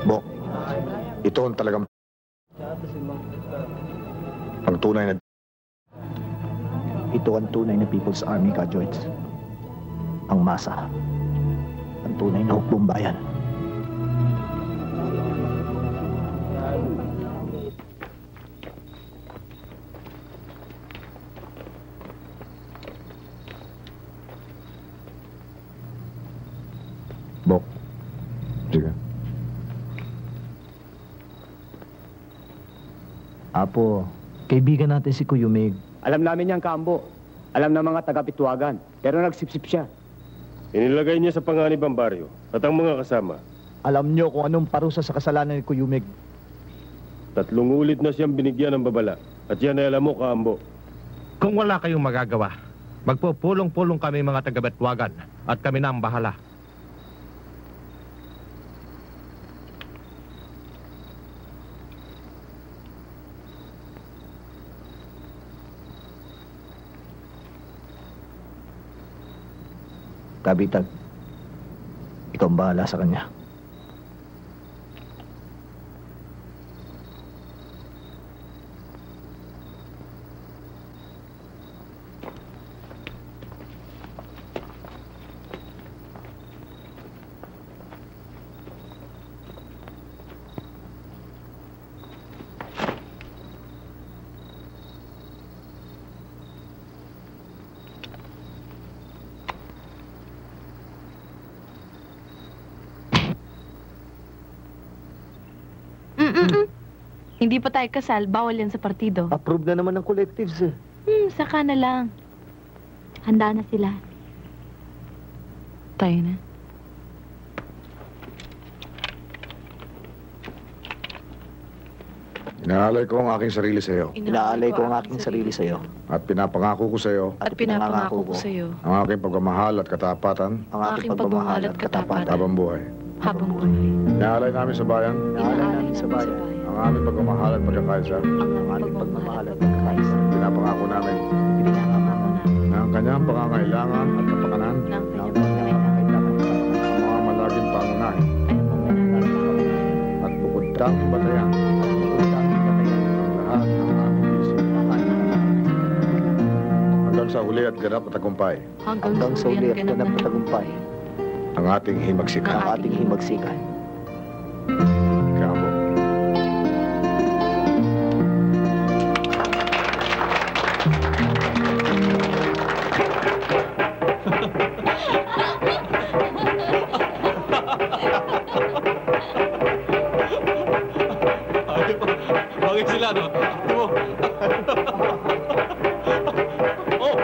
Bok, ito ang talagang ang tunay na... Ito ang tunay na People's Army, Ka George. Ang masa. Ang tunay na hukbong bayan. Bok, sige. Apo, kaibigan natin si Kuyumig. Alam namin niyang kaambo. Alam ng mga taga-Pituwagan. Pero nagsipsip siya. Inilagay niya sa panganib ang baryo at ang mga kasama. Alam niyo kung anong parusa sa kasalanan ni Kuyumig. 3 ulit na siyang binigyan ng babala. At yan ay alam mo, kaambo. Kung wala kayong magagawa, magpupulong-pulong kami mga taga-Betwagan at kami na ang bahala. Kabitag, ikaw ang bahala sa kanya. Hindi pa tayo kasal, bawal yan sa partido. Approve na naman ng collectives eh. Saka na lang. Handa na sila. Tayo na. Inaalay ko ang aking sarili sa iyo. Inaalay ko ang aking sarili sa iyo. At pinapangako ko sa iyo At pinapangako ko sa iyo ang aking pagmamahal at katapatan ang aking pagmamahal at katapatan habang buhay. habang buhay. Inaalay namin sa bayan Inaalay namin sa bayan ang aming pagmamahal at pagkakaisa. ang aming pagmamahal at pagkakaisa. Pinapangako namin na ang kanyang pangangailangan at kapakanan ang mga malaging pangunahin at bukod tanging batayan ang lahat ng aming isip. Hanggang sa huli at ganap at tagumpay Hanggang sa uli at ganap na tagumpay ang ating himagsikan. ang ating himagsikan. Kamo. Bakit sila, no? Ito mo. Oh!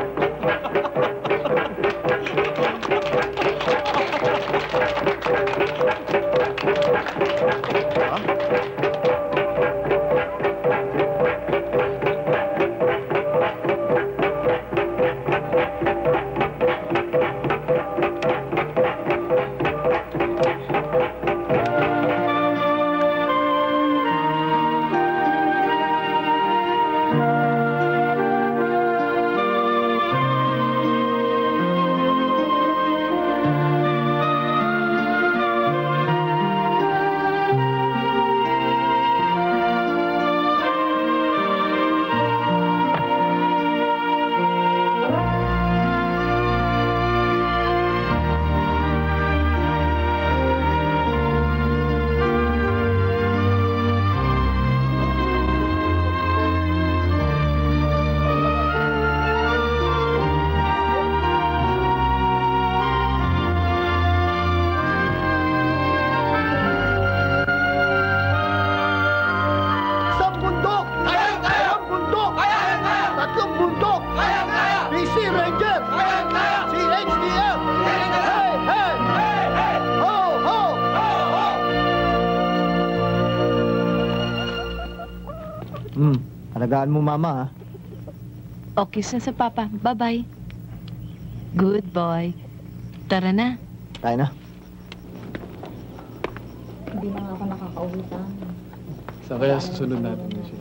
Alagaan mo mama, ha? Okay na sa papa. Bye-bye. Good boy. Tara na. Tayo na. Hindi na ako nakakauwi sa amin. Saan kaya susunod natin na siya?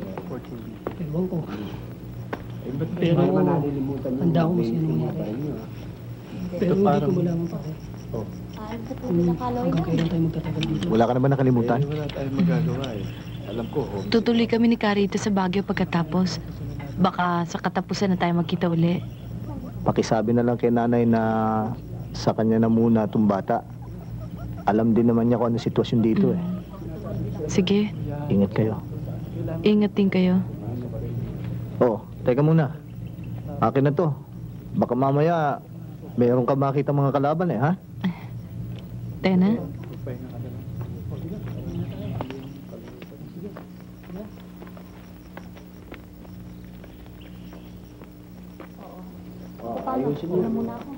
Ewan ko. Pero handa ako mas nangyari. Pero hindi ko malaman pa ako. Hanggang kailan tayo magtatagal dito? Wala ka naman nakalimutan? Wala tayong magagawa eh. Alam ko, Tutuloy kami ni Carito sa Baguio pagkatapos. Baka sa katapusan na tayo magkita uli. Pakisabi na lang kay nanay na sa kanya na muna itong bata. Alam din naman niya kung ano sitwasyon dito eh. Sige. Ingat kayo. Ingat din kayo. Oh, teka muna. Akin na to. Baka mamaya meron ka makita mga kalaban eh, ha? Tena?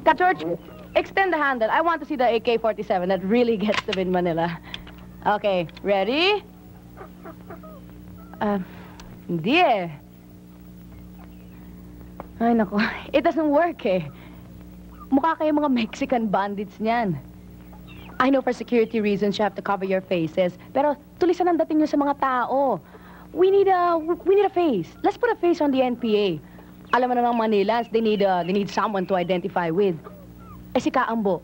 Ka-George, extend the handle. I want to see the AK-47 that really gets them in Manila. Okay, ready? Hindi eh. Ay, nako. It doesn't work eh. Mukha kayo mga Mexican bandits niyan. I know for security reasons you have to cover your faces, pero tulisan ang dating nyo sa mga tao. We need a face. Let's put a face on the NPA. Alam mo na ng Manilans, they need someone to identify with. Eh si Kaambo,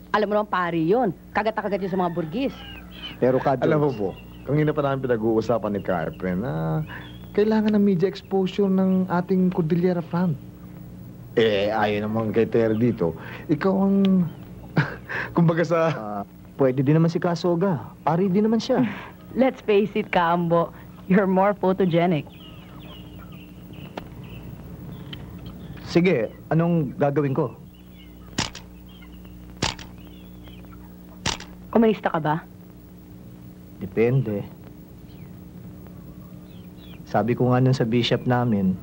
alam mo naman pari yun. Kagat-kagat yun sa mga burgis. Pero Alam mo po, kanina pa namin pinag-uusapan ni Ka-Efren na kailangan ng media exposure ng ating Cordillera Front. Eh, ayaw naman kay Terry dito. Ikaw ang... kumbaga sa... pwede din naman si Kasoga. Pari din naman siya. Let's face it, Kaambo. You're more photogenic. Sige, anong gagawin ko? Komunista ka ba? Depende. Sabi ko nga nun sa bishop namin,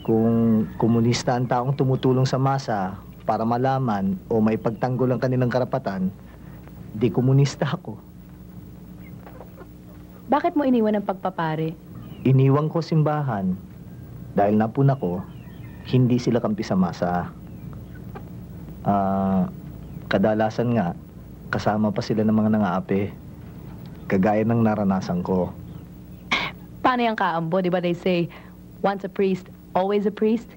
kung komunista ang taong tumutulong sa masa para malaman o maipagtanggol ang kanilang karapatan, di komunista ako. Bakit mo iniwan ang pagpapare? iniwang ko simbahan dahil napuna ko, hindi sila kampi sa masa. Kadalasan nga, kasama pa sila ng mga nangaapi. Kagaya ng naranasan ko. Paano yung kaambo? Di ba they say, once a priest, always a priest?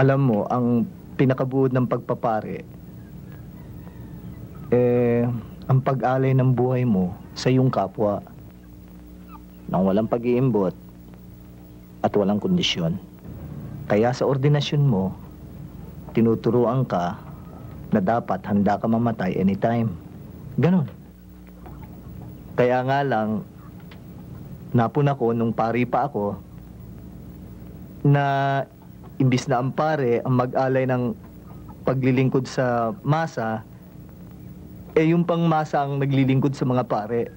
Alam mo, ang pinakabuod ng pagpapare, ang pag-alay ng buhay mo sa iyong kapwa nang walang pag-iimbot at walang kondisyon. Kaya sa ordinasyon mo, tinuturuan ka na dapat handa ka mamatay anytime. Ganon. Kaya nga lang, napuna ko nung pari pa ako na imbis na ang pare ang mag-alay ng paglilingkod sa masa, yung pang masa ang naglilingkod sa mga pare.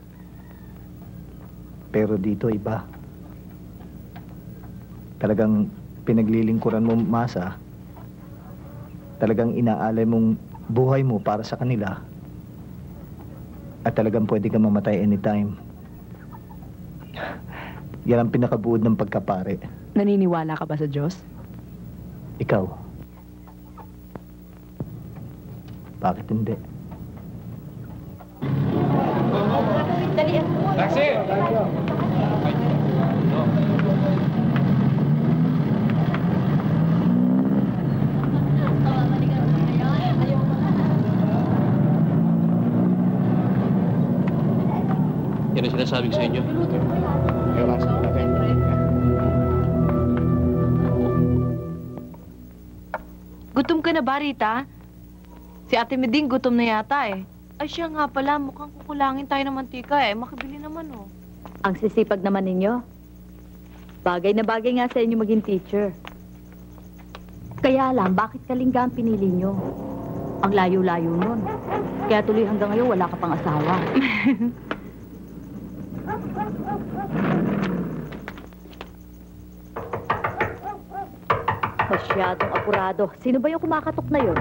Pero dito iba. Talagang pinaglilingkuran mo masa, talagang inaalay mong buhay mo para sa kanila, at talagang pwede ka mamatay anytime. Yan ang pinakabuod ng pagkapare. Naniniwala ka ba sa Diyos? Ikaw? Bakit hindi? Taxi! Yan ang sinasabi ko sa inyo. Gutom ka na ba, Rita? Si Ate Meding gutom na yata eh. Ay siya nga pala, mukhang kukulangin tayo ng mantika eh. Makibili naman oh. Ang sisipag naman ninyo. Bagay na bagay nga sa inyo maging teacher. Kaya lang, bakit Kalinga ang pinili nyo? Ang layo-layo nun. Kaya tuloy hanggang ngayon wala ka pang asawa. Masyadong apurado. Sino ba yung kumakatok na yun?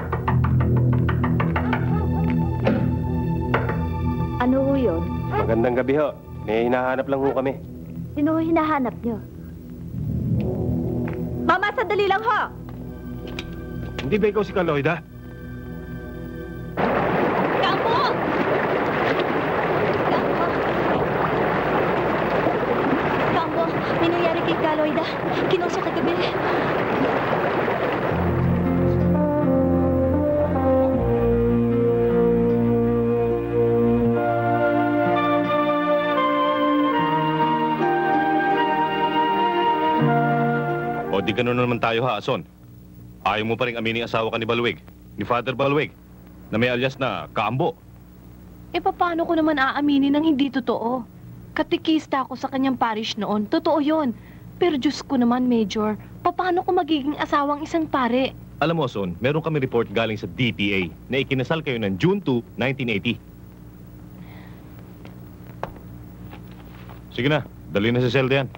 Ano ho yun? Magandang gabi ho. May hinahanap lang ho kami. Sino ho hinahanap nyo? Mama, sandali lang ho! Hindi ba ikaw si Kaloida? Kampo! Kampo, may nangyari kay Kaloida. Kinuha siya kagabi. O di ganun naman tayo ha, Ason. Ayaw mo pa rin aminin asawa ka ni Balweg, ni Father Balweg, na may alias na Kaambo. Eh paano ko naman aaminin ng hindi totoo? Katikista ako sa kanyang parish noon. Totoo yon. Pero Diyos ko naman, Major, paano ko magiging asawang isang pare? Alam mo, Ason, meron kami report galing sa DTA na ikinasal kayo ng June 2, 1980. Sige na, dali na sa selda yan.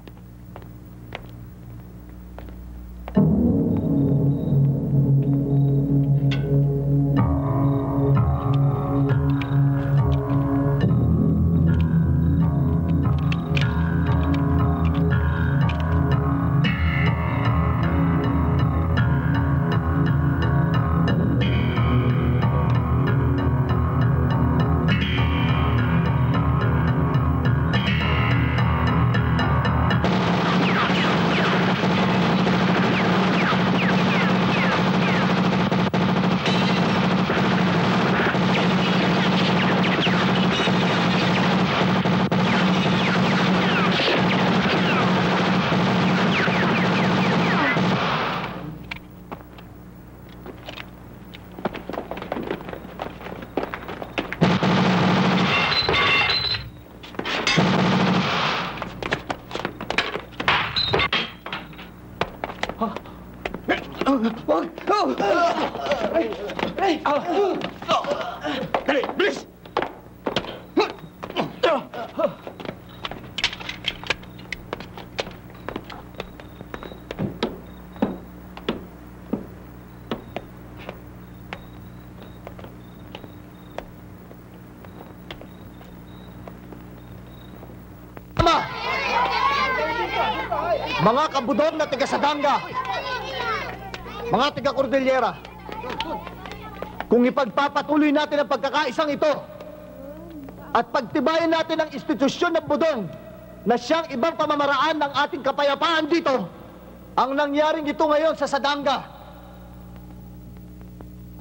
Dali, bilis! Tama! Mga kabudong na tiga Sadanga, mga tiga Cordillera, kung ipagpapatuloy natin ang pagkakaisang ito at pagtibayin natin ang institusyon ng budong na siyang ibang pamamaraan ng ating kapayapaan dito, ang nangyaring ito ngayon sa Sadanga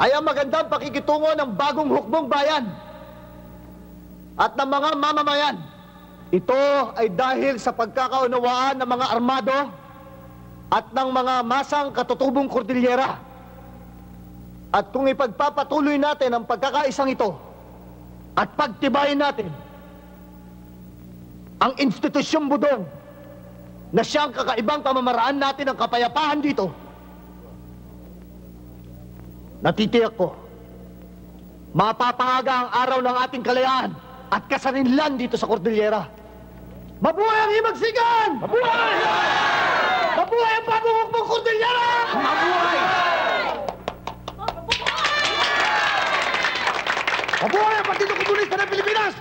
ay ang magandang pakikitungo ng bagong hukbong bayan at ng mga mamamayan. Ito ay dahil sa pagkakaunawaan ng mga armado at ng mga masang katutubong Cordillera. At kung ipagpapatuloy natin ang pagkakaisang ito at pagtibayin natin ang institusyong budong na siyang kakaibang pamamaraan natin ng kapayapaan dito, natitiyak ko, mapapahaga ang araw ng ating kalayaan at kasarinlan dito sa Cordillera. Mabuhay ang himagsikan! Mabuhay! Mabuhay ang bagong hukbong Cordillera! Mabuhay! Mabuhay ang Partido Komunista ng Pilipinas!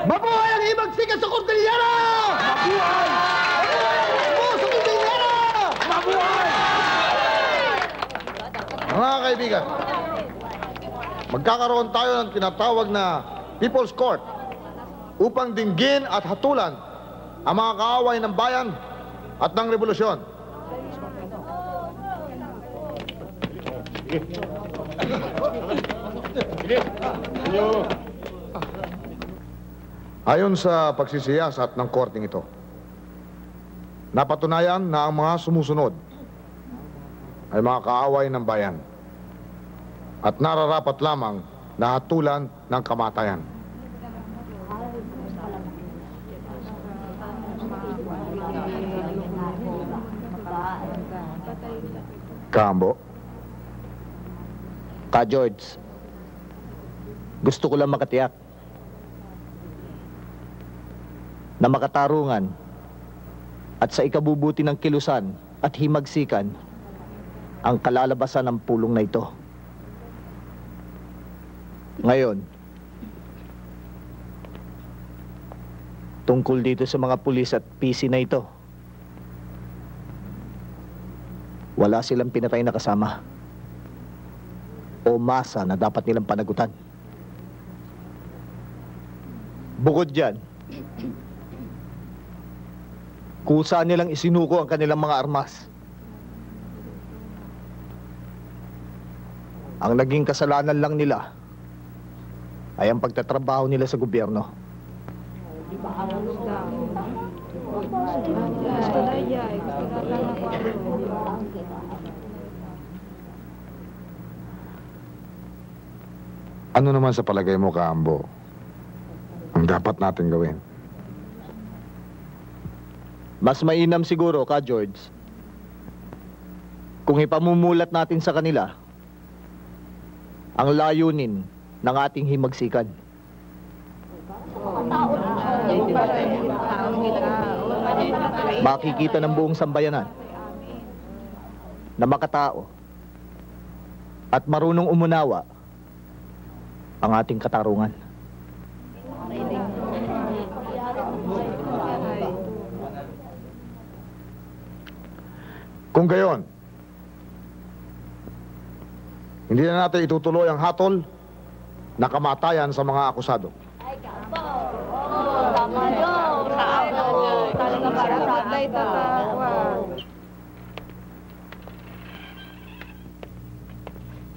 Mabuhay ang himagsikan sa Cordillera! Mabuhay! Mabuhay ang hukbo sa Cordillera! Mabuhay! Mga kaibigan, magkakaroon tayo ng tinatawag na People's Court upang dinggin at hatulan ang mga kaaway ng bayan at ng revolusyon. Ayon sa pagsisiyasat ng korting ito, napatunayan na ang mga sumusunod ay mga kaaway ng bayan at nararapat lamang na hatulan ng kamatayan. Kambo, Ka George, gusto ko lang makatiyak na makatarungan at sa ikabubuti ng kilusan at himagsikan ang kalalabasan ng pulong na ito. Ngayon, tungkol dito sa mga pulis at PC na ito, wala silang pinatay na kasama o masa na dapat nilang panagutan. Bukod dyan, kusa nilang isinuko ang kanilang mga armas. Ang naging kasalanan lang nila ay ang pagtatrabaho nila sa gobyerno. Ano naman sa palagay mo, Kaambo, ang dapat natin gawin? Mas mainam siguro, Ka George, kung ipamumulat natin sa kanila ang layunin ng ating himagsikan. Makikita ng buong sambayanan na makatao at marunong umunawa ang ating katarungan. Kung gayon, hindi na natin itutuloy ang hatol na kamatayan sa mga akusado.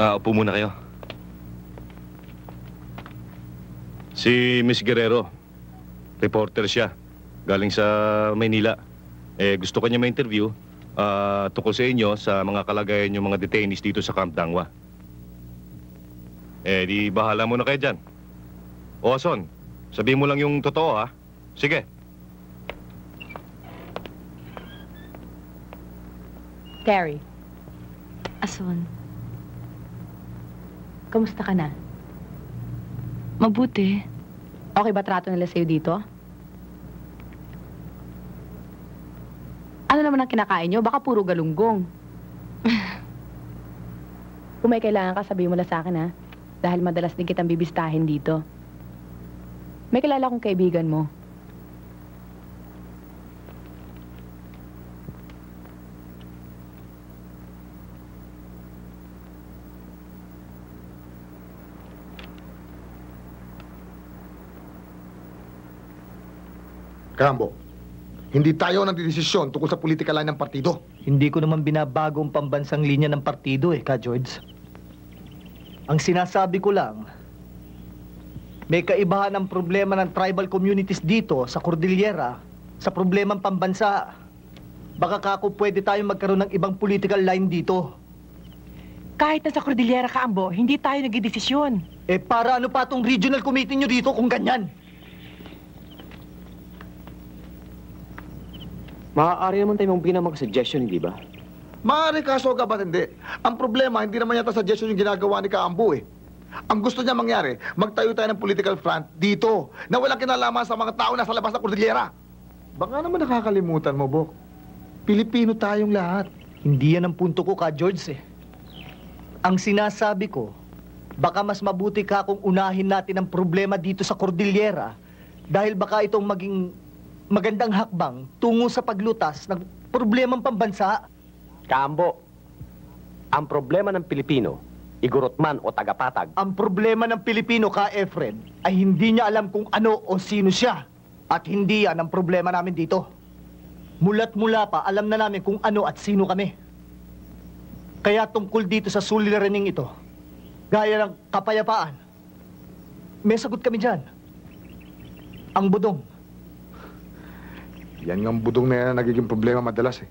Upo muna kayo. Si Miss Guerrero, reporter siya. Galing sa Maynila. Gusto kanya ma-interview tungkol sa inyo sa mga kalagayan yung mga detainees dito sa Camp Dangwa. Di bahala muna kayo dyan. Oson, sabihin mo lang yung totoo, ha? Sige. Terry. Ason, Kamusta ka na? mabuti. Okay ba trato nila sa'yo dito? Ano naman ang kinakain nyo? Baka puro galunggong. Kung may kailangan ka, sabihin mo lang sa akin, ha? Dahil madalas din kitang bibistahin dito. May kilala kong kaibigan mo. Cambo, hindi tayo nagdidesisyon tungkol sa political line ng partido. Hindi ko naman binabago ang pambansang linya ng partido Ka George. Ang sinasabi ko lang, may kaibahan ng problema ng tribal communities dito sa Cordillera sa problemang pambansa. Baka kako pwede tayong magkaroon ng ibang political line dito. Kahit na sa Cordillera ka, Ambo, hindi tayo nagdidesisyon. Para ano pa tong regional committee nyo dito kung ganyan? Maaari naman tayo mong binamang suggestion, hindi ba? Maaari kaso ka ba't hindi? Ang problema, hindi naman yata suggestion yung ginagawa ni Kaambo eh. Ang gusto niya mangyari, magtayo tayo ng political front dito na walang kinalaman sa mga tao na sa labas ng Cordillera. Baka naman nakakalimutan mo, Bok. Pilipino tayong lahat. Hindi yan ang punto ko, Ka George Ang sinasabi ko, baka mas mabuti ka kung unahin natin ang problema dito sa Cordillera dahil baka itong maging magandang hakbang tungo sa paglutas ng problemang pambansa. Kaambo, ang problema ng Pilipino, igurot man o tagapatag. Ang problema ng Pilipino, Ka Efren, ay hindi niya alam kung ano o sino siya. At hindi yan ang problema namin dito. Mula't mula pa, alam na namin kung ano at sino kami. Kaya tungkol dito sa suliraning ito, gaya ng kapayapaan, may sagot kami dyan. Ang budong. Yan nga ang budong na yan ang nagiging problema madalas eh.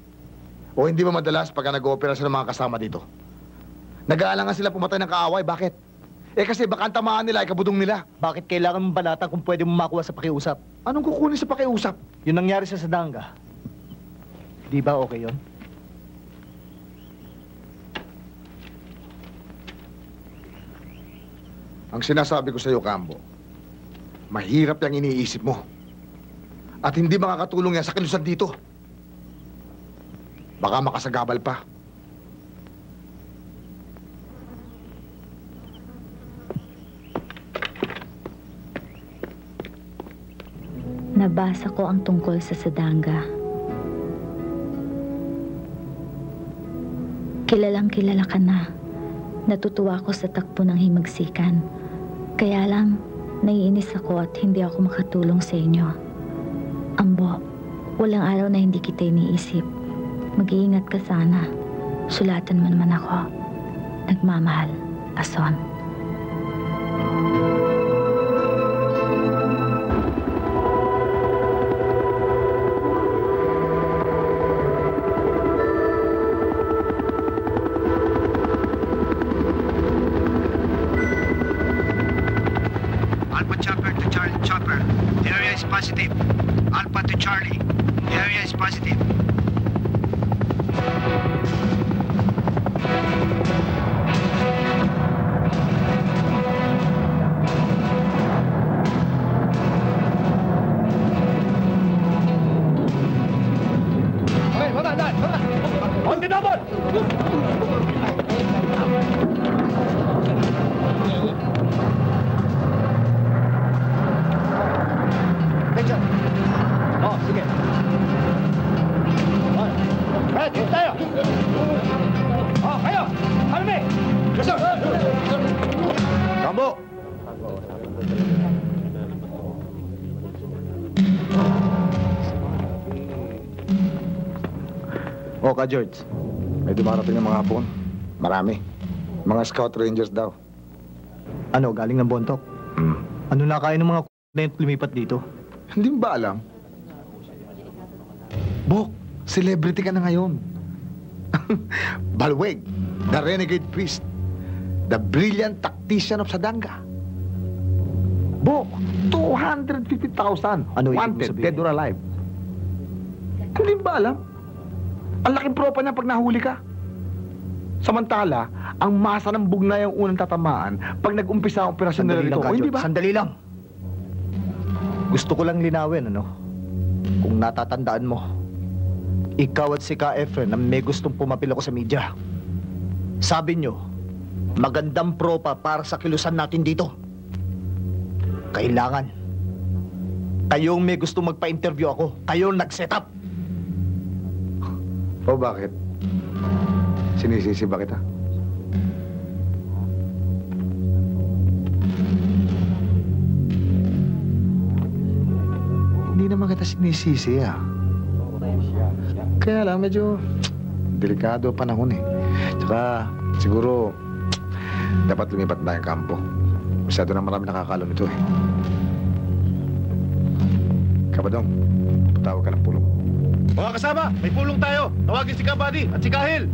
O hindi ba madalas pagka nag-oopera sila ng mga kasama dito? Nag-aalangan sila pumatay ng kaaway. Bakit? Kasi baka ang tamaan nila ay kabudong nila. Bakit kailangan mong banata kung pwede mong makuha sa pakiusap? Anong kukunin sa pakiusap? Yun nangyari sa Sadanga. Di ba okay yun? Ang sinasabi ko sa iyo, Cambo, mahirap yung iniisip mo. At hindi makakatulong yan sa kilusan dito. Baka makasagabal pa. Nabasa ko ang tungkol sa Sadanga. Kilalang kilala ka na. Natutuwa ko sa takbo ng himagsikan. Kaya lang, naiinis ako at hindi ako makatulong sa inyo. Ambo, walang araw na hindi kita iniisip. Mag-iingat ka sana. Sulatan mo naman ako. Nagmamahal, Ason. Alpha Chopper to Charlie Chopper. The area is positive. Alpha to Charlie. The area is positive. Okay, baba. On the double! Sige. Ready, tayo! Kayo! Alme! Yes, sir! Cambo! Ka George. May dumarating ng mga hapon. Marami. Mga scout rangers daw. Ano, galing ng Bontok? Ano na kain ng mga na yung lumipat dito? Hindi mo ba alam? Bok, celebrity ka na ngayon. Balweg, the renegade priest. The brilliant tactician of Sadanga. Bok, 250,000. Ano wanted, dead or alive. Hindi mo ba alam? Ang laking propa niya pag nahuli ka. Samantala, ang masa ng bugna yung unang tatamaan pag nag-umpisa ang operasyon nila rito. O, hindi ba? Sandali lang. Gusto ko lang linawin, kung natatandaan mo, ikaw at si Ka Efren na may gustong pumapil ako sa media. Sabi nyo, magandang propa para sa kilusan natin dito. Kailangan. Kayong may gustong magpa-interview ako. Kayong nag-set up. O bakit? Sinisisi ba kita? Hindi naman naman kita sinisisi, ah. Kaya lang, medyo delikado panahon eh. Tsaka, siguro, dapat lumipat na tayong kampo. Masyado na marami nakakalo nito eh. Kabadong, patawag ka ng pulong. Mga kasama, may pulong tayo. Tawagin si Kabady at si Kahil.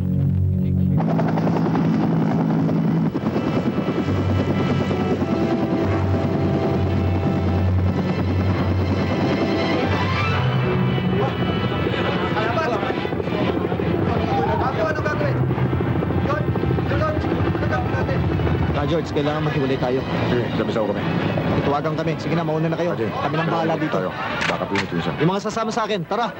George, kailangan maghiwalay tayo. Sige, labisaw kami. Tuwagan kami. Sige na, mauna na kayo. Kami nang bahala dito. Baka pinit yun siya. Yung mga sasama sa akin, tara!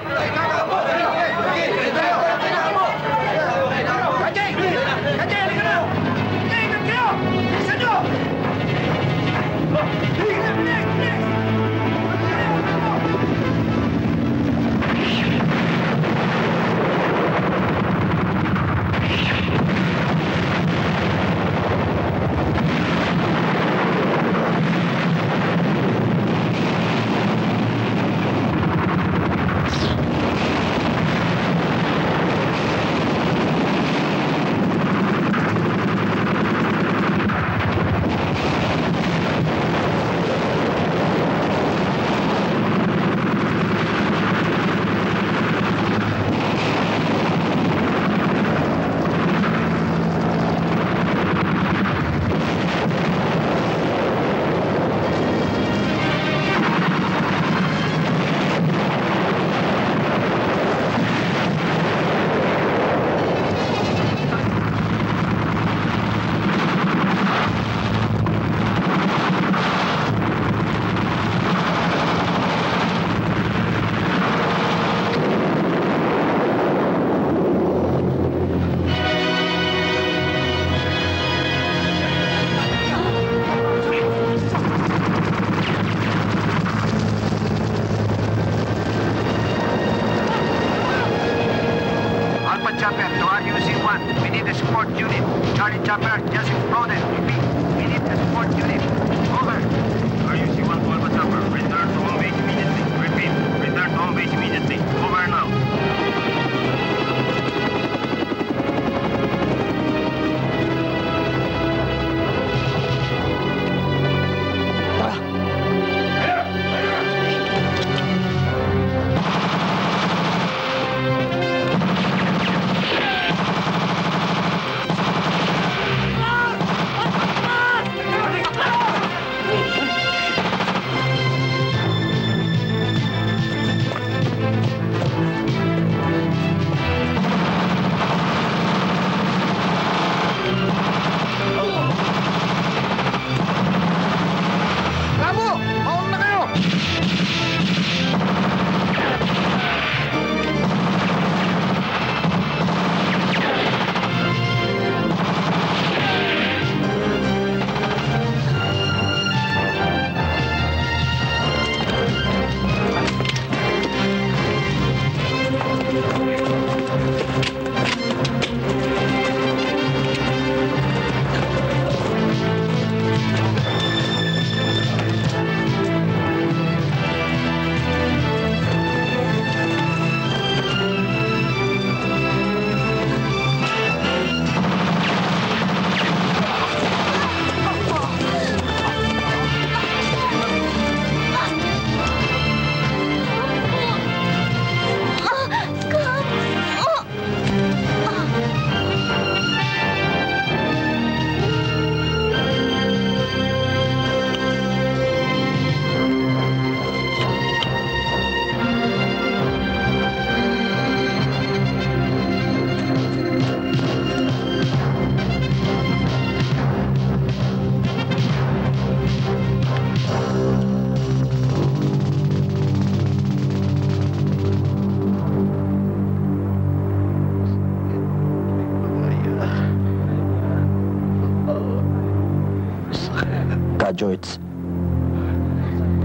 George,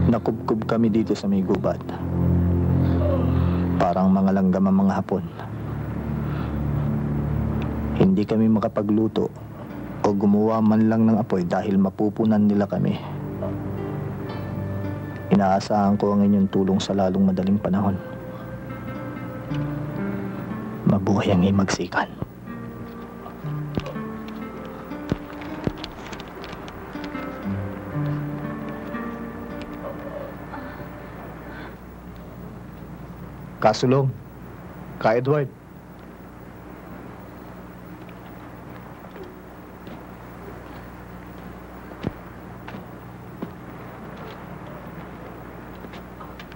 nakubkub kami dito sa may gubat. Parang mga langgam ang mga Hapon. Hindi kami makapagluto o gumawa man lang ng apoy dahil mapupunan nila kami. Inaasahan ko ang inyong tulong sa lalong madaling panahon. Mabuhay ang himagsikan. Kasulong, Ka Edward.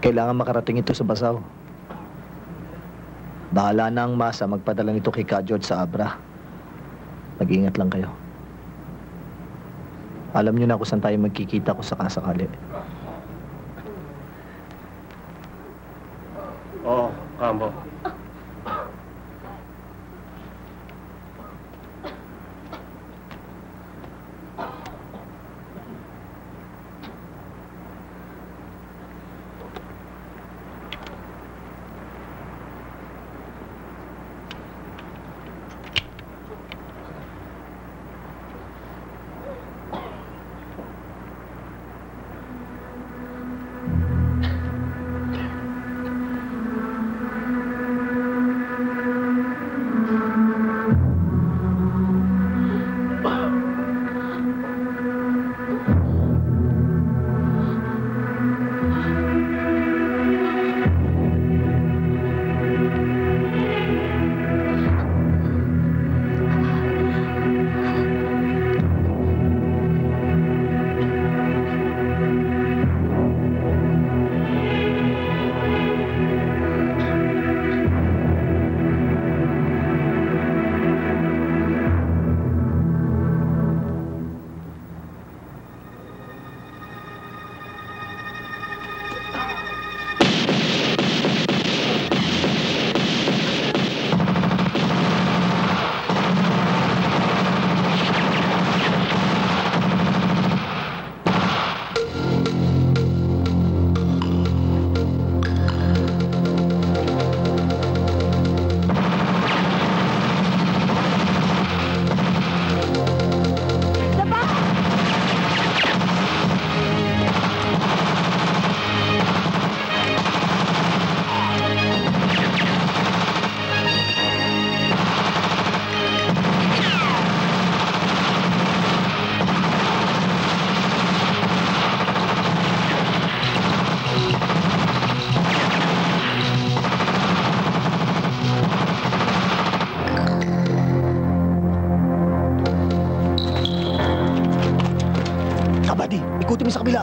Kailangan makarating ito sa Basaw. Bahala na ang masa magpadala nito kay Ka George sa Abra. Mag-ingat lang kayo. Alam niyo na kung saan tayo magkikita kung sakasakali. Oo, Kambo. Ikutin mo sa kabila.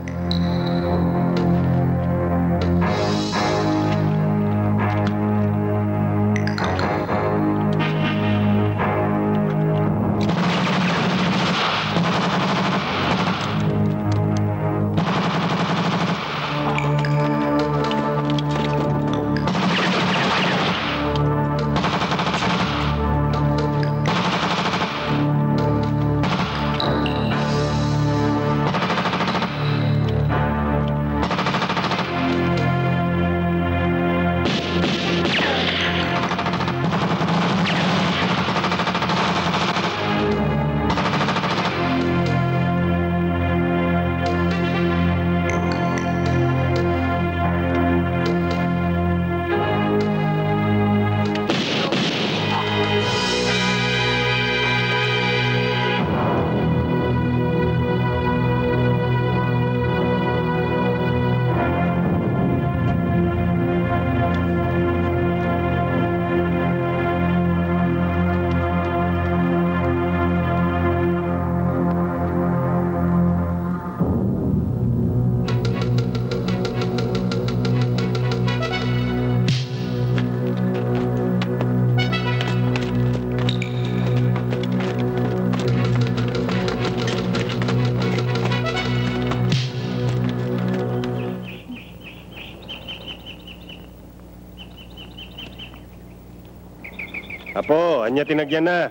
Apo, anya tinagyan na.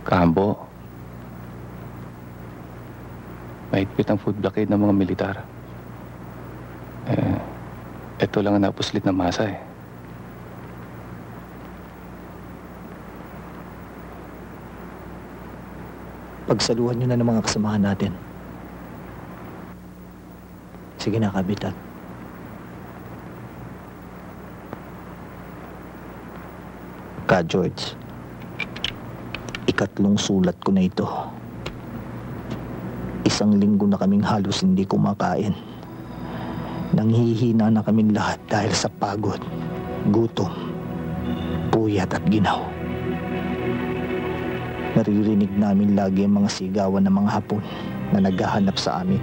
Kambo. Mahigpit ang food blockade ng mga militar. Ito lang ang napuslit na masa eh. Pagsaluhan nyo na ng mga kasamahan natin. Sige na, Kapitan. Ka, George. Ikatlong sulat ko na ito. 1 linggo na kaming halos hindi kumakain. Nanghihina na kaming lahat dahil sa pagod, gutom, puyat at ginaw. Naririnig namin lagi ang mga sigawan ng mga Hapon na naghahanap sa amin.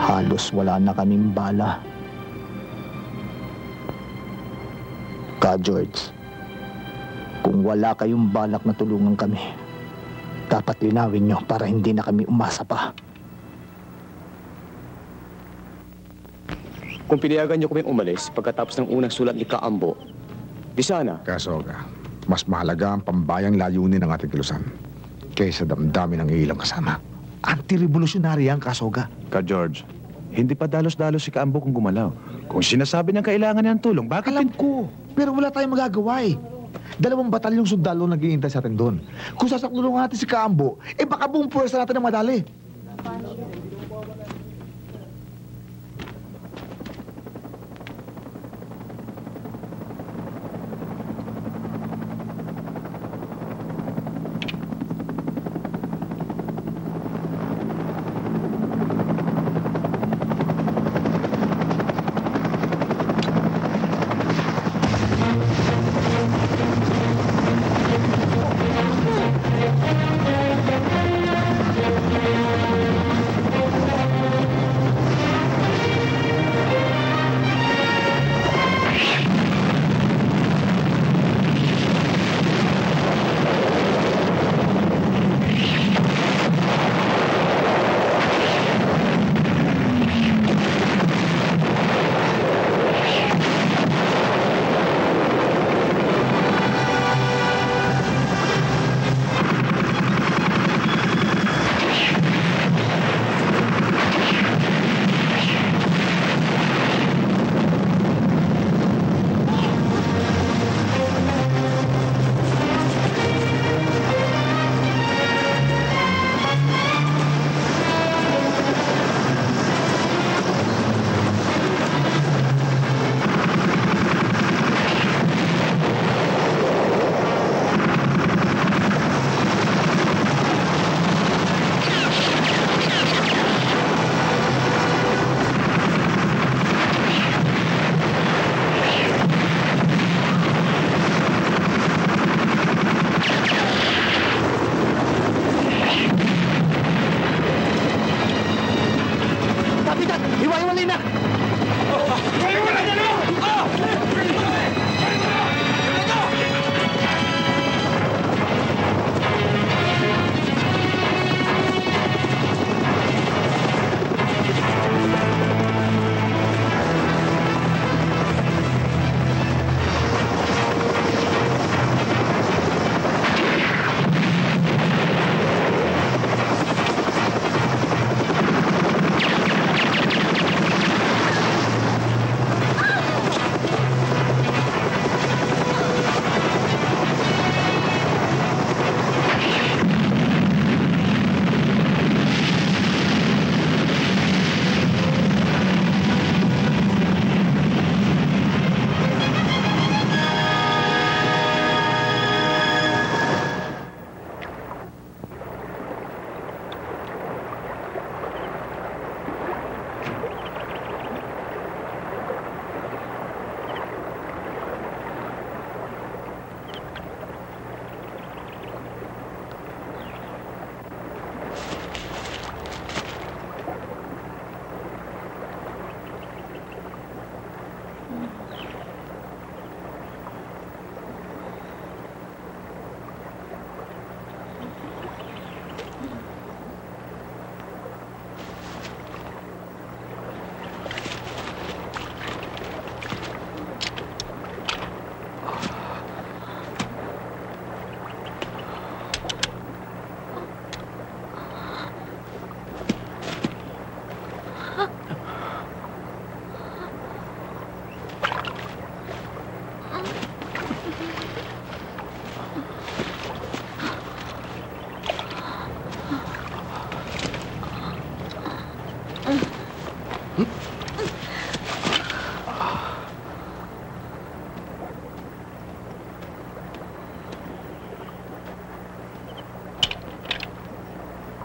Halos wala na kaming bala. Ka, George, kung wala kayong balak na tulungan kami, dapat linawin nyo para hindi na kami umasa pa. Kung pinayagan niyo kaming umalis pagkatapos ng unang sulat ni Kaambo, di sana. Kasoga, mas mahalaga ang pambayang layunin ng ating kilusan kaysa damdamin ng ilang kasama. Anti-revolusyonary ang Kasoga. Ka-George, hindi pa dalos-dalos si Kaambo kung gumalaw. Kung sinasabi niyang kailangan niya ng tulong, bakit... Alam ko, pero wala tayong magagawa eh. 2 batalyong sundalo naghihintay sa atin doon. Kung sasaklulungan natin si Kaambo, baka buong puwersa natin ang madali.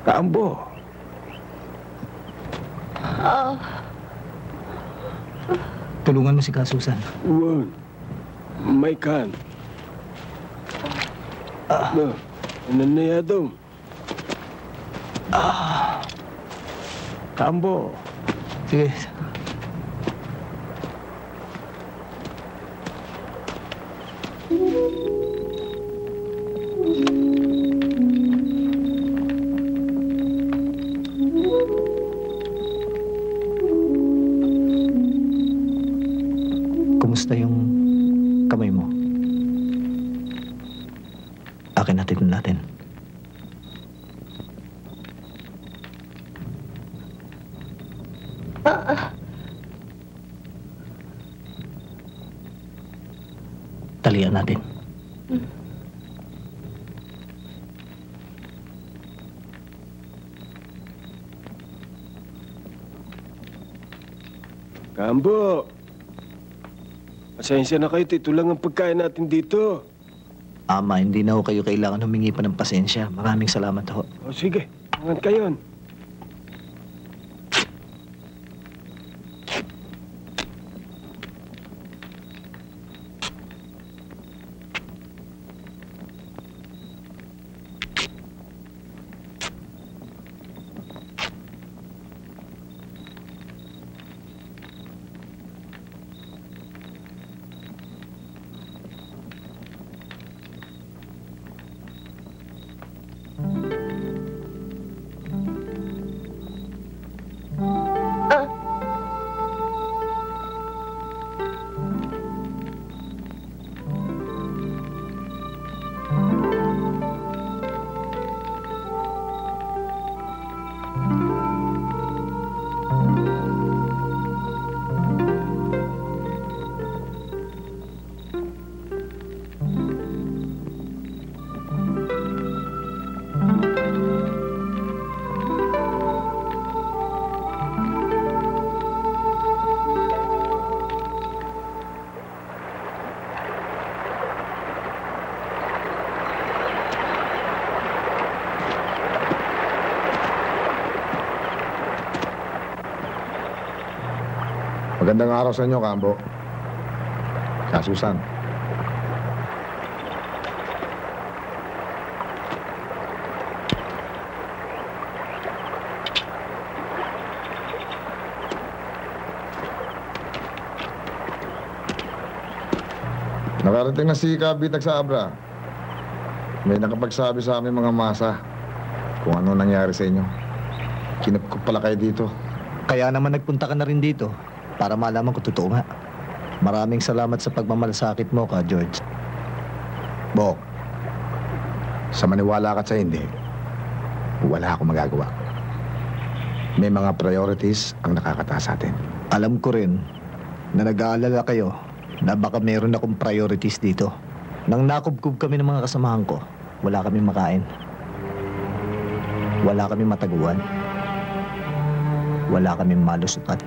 Kaambo. Tulungan mo si Kasusan. Uwan. May kan. No. Nanayadong. Kaambo. Sige. Kumusta yung kamay mo? Akin natin. Talian natin. Kaambo. Pasensya na kayo, ito lang ang pagkain natin dito. Ama, hindi na ho kayo kailangan humingi pa ng pasensya. Maraming salamat ho. O sige, ingat kayo. Magandang araw sa inyo, Kambo. Kasusan. Nakarating na si Kabitag sa Abra. May nakapagsabi sa aming mga masa kung ano nangyari sa inyo. Kinupkup pala kayo dito. Kaya naman nagpunta ka na rin dito para malaman ko totoo nga. Maraming salamat sa pagmamalasakit mo, Ka George. Bok, sa maniwala ka sa hindi, wala akong magagawa. May mga priorities ang nakakataas sa atin. Alam ko rin na nag-aalala kayo na baka meron akong priorities dito. Nang nakubkub kami ng mga kasamahan ko, wala kaming makain. Wala kaming mataguan. Wala kaming malusutan.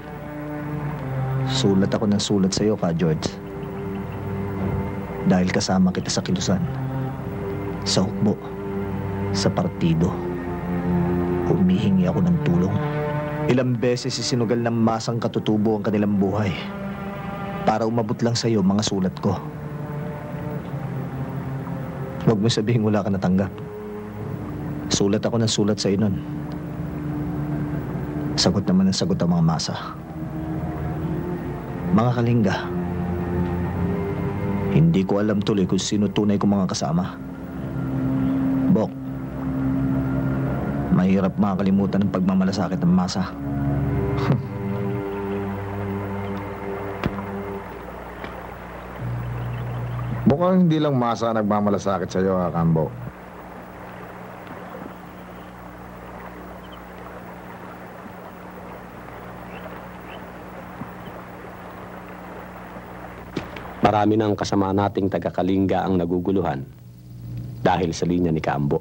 Sulat ako ng sulat sa iyo, Ka George. Dahil kasama kita sa kilusan, sa hukbo, sa partido. Humihingi ako ng tulong. Ilang beses isinugal ng masang katutubo ang kanilang buhay para umabot lang sa iyo mga sulat ko. Huwag mo sabihin wala ka natanggap. Sulat ako ng sulat sa iyo nun. Sagot naman ang sagot ang mga masa. Mga kalingga, hindi ko alam tuloy kung sino tunay kong mga kasama. Bok, mahirap makakalimutan ang pagmamalasakit ng masa. Mukhang hindi lang masa nagmamalasakit sa iyo, Kambo. Marami ng kasama nating taga-Kalinga ang naguguluhan dahil sa linya ni Kambo.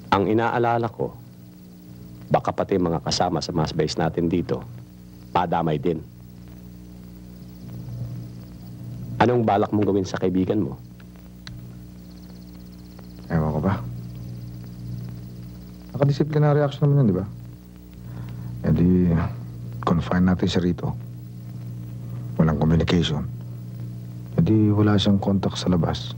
Ang inaalala ko, Baka pati mga kasama sa mass base natin dito, padamay din. Anong balak mong gawin sa kaibigan mo? Ewan ko ba? Nakadisiplinary action naman yun, di ba? E di, confine natin siya rito. Walang communication. E di, wala siyang contact sa labas.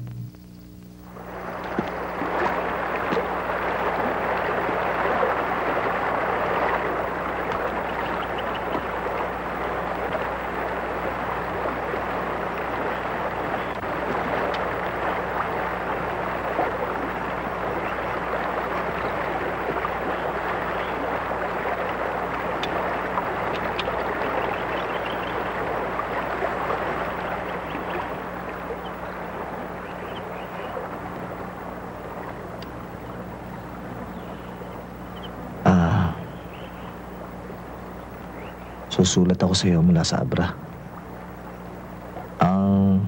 Susulat ako sa iyo mula sa Abra. Ang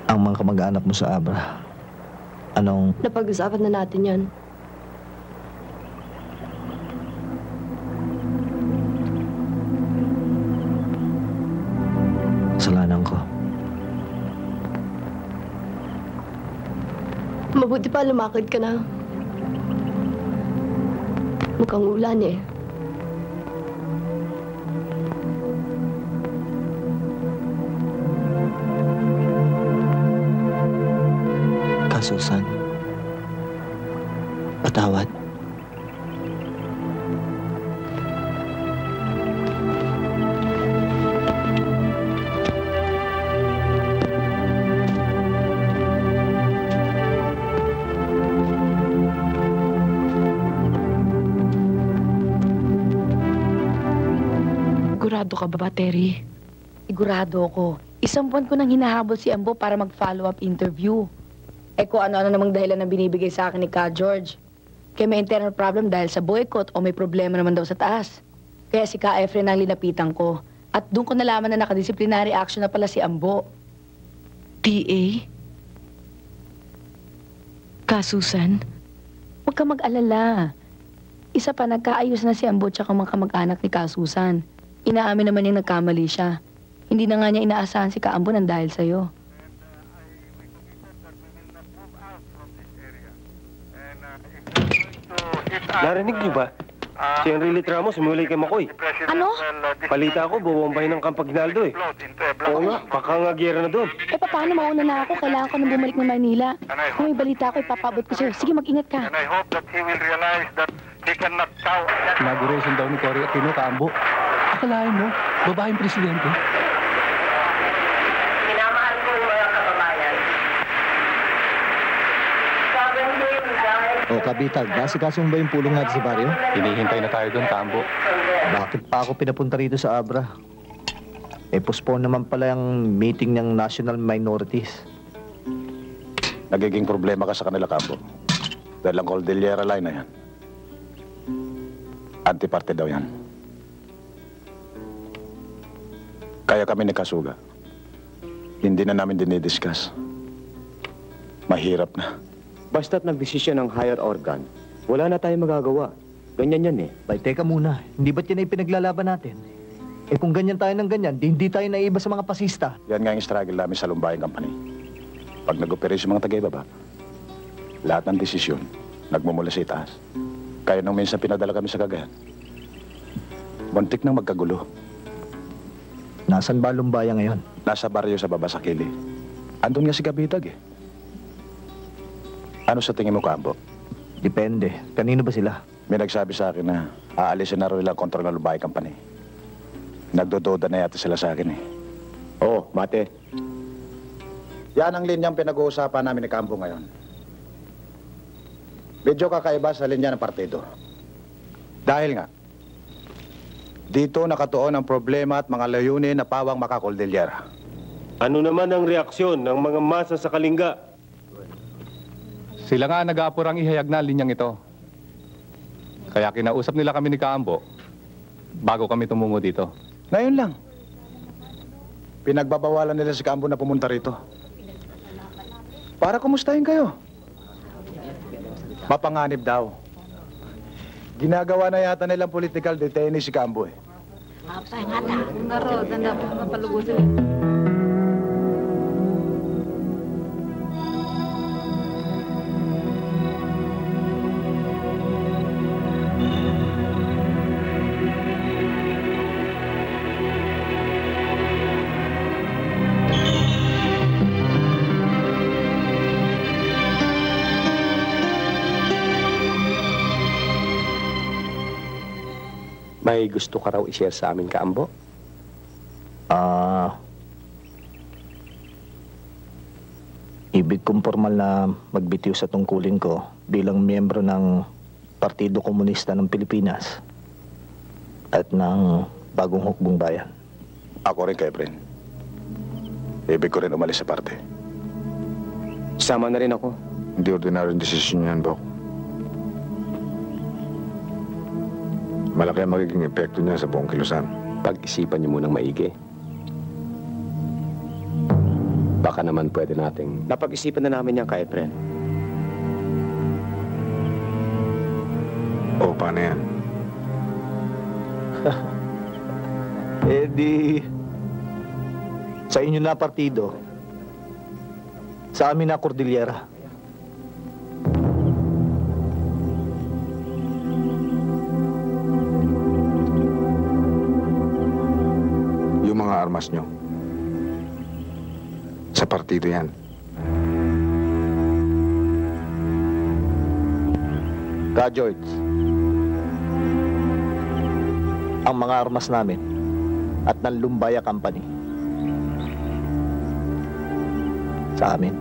mga kamag-anak mo sa Abra, anong... Napag-usapan na natin yan. Kasalanan ko. Mabuti pa lumakad ka na. Mukhang ulan eh. Susan, patawad. Sigurado ka ba, Terry? Sigurado ako. Isang buwan ko nang hinahabol si Ambo para mag-follow-up interview. Kung ano-ano namang dahilan na binibigay sa akin ni Ka George. Kaya may internal problem dahil sa boycott o may problema naman daw sa taas. Kaya si Ka Efren ang linapitan ko. At doon ko nalaman na nakadisciplinary action na pala si Ambo. PA? Ka, Susan? Huwag ka mag-alala. Isa pa, nagkaayos na si Ambo tsaka mga kamag-anak ni Ka Susan. Inaamin naman niyang nagkamali siya. Hindi na nga niya inaasahan si Ka Ambo nang dahil sa'yo. Narinig niyo ba? Si Enrile Ramos, sumulay kay Makoy. Ano? Palita ko, bubumbay ng Campagnaldo eh. Oo nga, pakangagera na doon. Paano mauna na ako? Kailangan ko nang bumalik ng Manila. Kung may balita ako, ipapabot ko sa'yo. Sige, mag-ingat ka. Inauguration daw ni Cory Aquino, Kaambo. Akalain mo, babaeng presidente. Minamahal ko yung mga kababayan. O, Kabitag, nasikaso mo ba yung pulong natin sa baryo? Hinihintay na tayo doon, Kaambo. Bakit pa ako pinapunta rito sa Abra? Postpone naman pala yung meeting ng national minorities. Nagiging problema ka sa kanila, Kaambo. Dahil ang Cordillera Line na yan. Anti-party daw yan. Kaya kami ni Kasuga. Hindi na namin dinidiscuss. Mahirap na. Basta't nagdesisyon ng higher organ, wala na tayong magagawa. Ganyan yan eh. Bay, teka muna. Hindi ba't yan ay pinaglalaban natin? Kung ganyan tayo ng ganyan, hindi tayo naiba sa mga pasista. Yan nga yung struggle namin sa Lumbayang Company. Pag nag-operate yung mga taga-ibaba, lahat ng desisyon, nagmumula sa itaas. Kaya nung minsan pinadala kami sa Cagayan, muntik nang magkagulo. Nasaan ba Lumbaya ngayon? Nasa baryo sa baba sa Kili. Andun nga si Kabitag eh. Ano sa tingin mo, Kambo? Depende. Kanino ba sila? May nagsabi sa akin na aalisin na rin lang kontrol ng Lumbayang Company. Nagdododa na yata sila sa akin eh. Oo, Mate. Yan ang linyang pinag-uusapan namin ni Kambo ngayon. Medyo kakaiba sa linya ng partido. Dahil nga, dito nakatuon ang problema at mga layunin na pawang makakoldilyera. Ano naman ang reaksyon ng mga masa sa Kalinga? Sila nga nag-aapurang ihayag na linyang ito. Kaya kinausap nila kami ni Kaambo bago kami tumungo dito. Ngayon lang. Pinagbabawalan nila si Kaambo na pumunta rito. Para kumustahin kayo. Mapanganib daw. Ginagawa na yata nilang political detainee si Cambo eh. Apa nga na? Nga ro, tanda po nga palugusin. May gusto ka raw i-share sa amin, Kaambo? Ibig kong formal na magbitiw sa tungkulin ko bilang miyembro ng Partido Komunista ng Pilipinas at ng Bagong Hukbong Bayan. Ako rin kay Bren. Ibig ko rin umalis sa parte. Sama na rin ako. Hindi ordinaryong desisyon yan, Bok. Malaki ang magiging epekto niya sa buong kilusan. Pag-isipan niyo munang maigi. Baka naman pwede nating... Napag-isipan na namin yan, Kay Efren. O, paano yan? Eh di... Sa inyo na partido. Sa amin na Cordillera. Yung mga armas nyo. Sa partido yan. Ka, George. Ang mga armas namin at ng Lumbaya Company. Sa amin.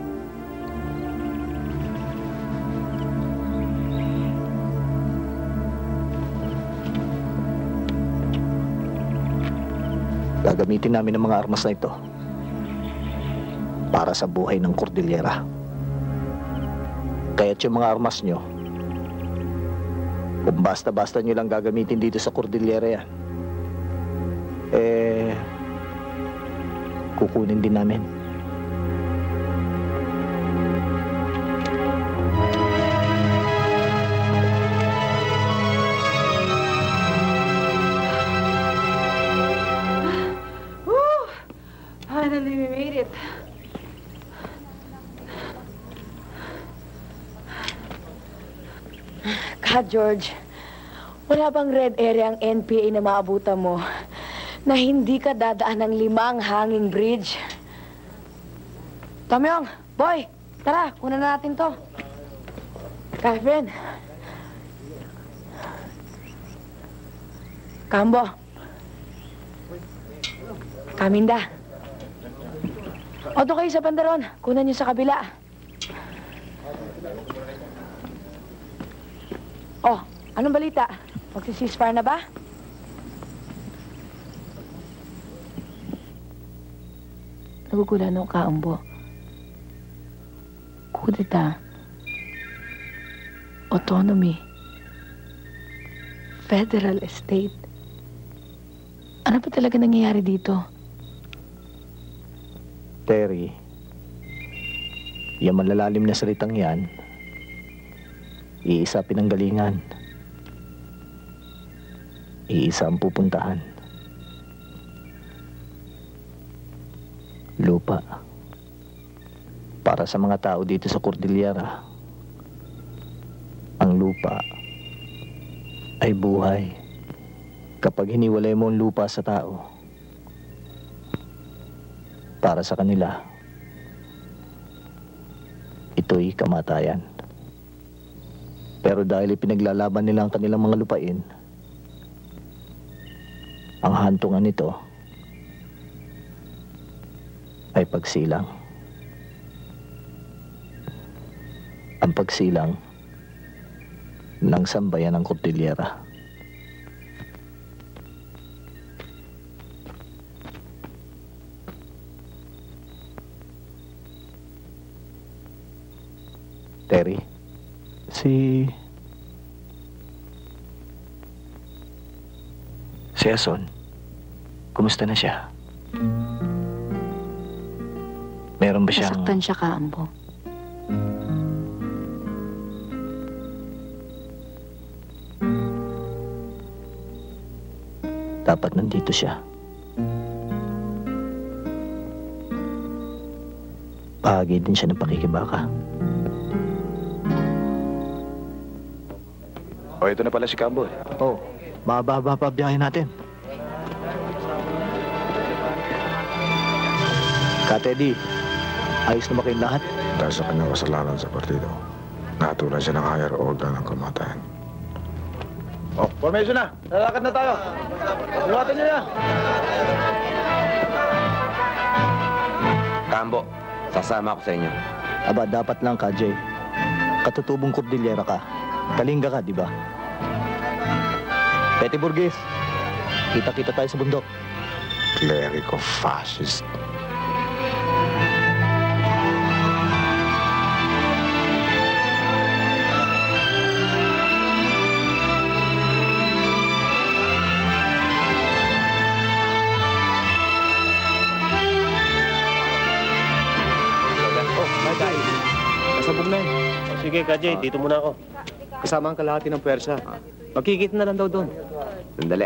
Gagamitin namin ang mga armas na ito para sa buhay ng Cordillera. Kaya't yung mga armas nyo, kung basta-basta nyo lang gagamitin dito sa Cordillera yan, eh, kukunin din namin. Finally, we made it. God, George, wala bang red area ang NPA na maabutan mo na hindi ka dadaan ng 5 hanging bridge? Tomyong, boy, tara, kunan na natin to. Catherine. Cambo. Kaminda. O, doon kayo sa pandaron. Kunan niyo sa kabila. Oh, anong balita? Magsi-ceasefire na ba? Nagugulan ng Kaambo. Kudeta. Autonomy. Federal estate. Ano pa talaga nangyayari dito? Terry, yung malalalim na salitang yan, iisa pinanggalingan. Iisa ang pupuntahan. Lupa. Para sa mga tao dito sa Cordillera, ang lupa ay buhay. Kapag hiniwalay mo ang lupa sa tao, para sa kanila, ito'y kamatayan. Pero dahil ipinaglalaban nila ang kanilang mga lupain, ang hantungan nito ay pagsilang. Ang pagsilang ng sambayan ng Cordillera. Terry, si Ason, kumusta na siya? Meron ba siyang... Nasaktan siya, Kaambo. Dapat nandito siya. Bahagi din siya ng pakikibaka. O, ito na pala si Cambo. Oh, mababa pa biyahe natin. Ka-Teddy, ayos na ba kayong lahat? Dahil sa kanyang kasalanan sa partido, natulan siya ng higher order ng kamatayan. Oh, formation na. Lalakad na tayo. Iwatan niyo yan. Cambo, sasama ako sa inyo. Aba, dapat lang ka, Jay. Katutubong Cordillera ka. Kalinga ka, di ba? Petty Burgess, kita-kita tayo sa bundok. Clerico-fascist. Pasabog na yun. O sige, Kajay, dito muna ako. Kasama ang kalahati ng pwersa. Magkikita na lang daw doon. Sandali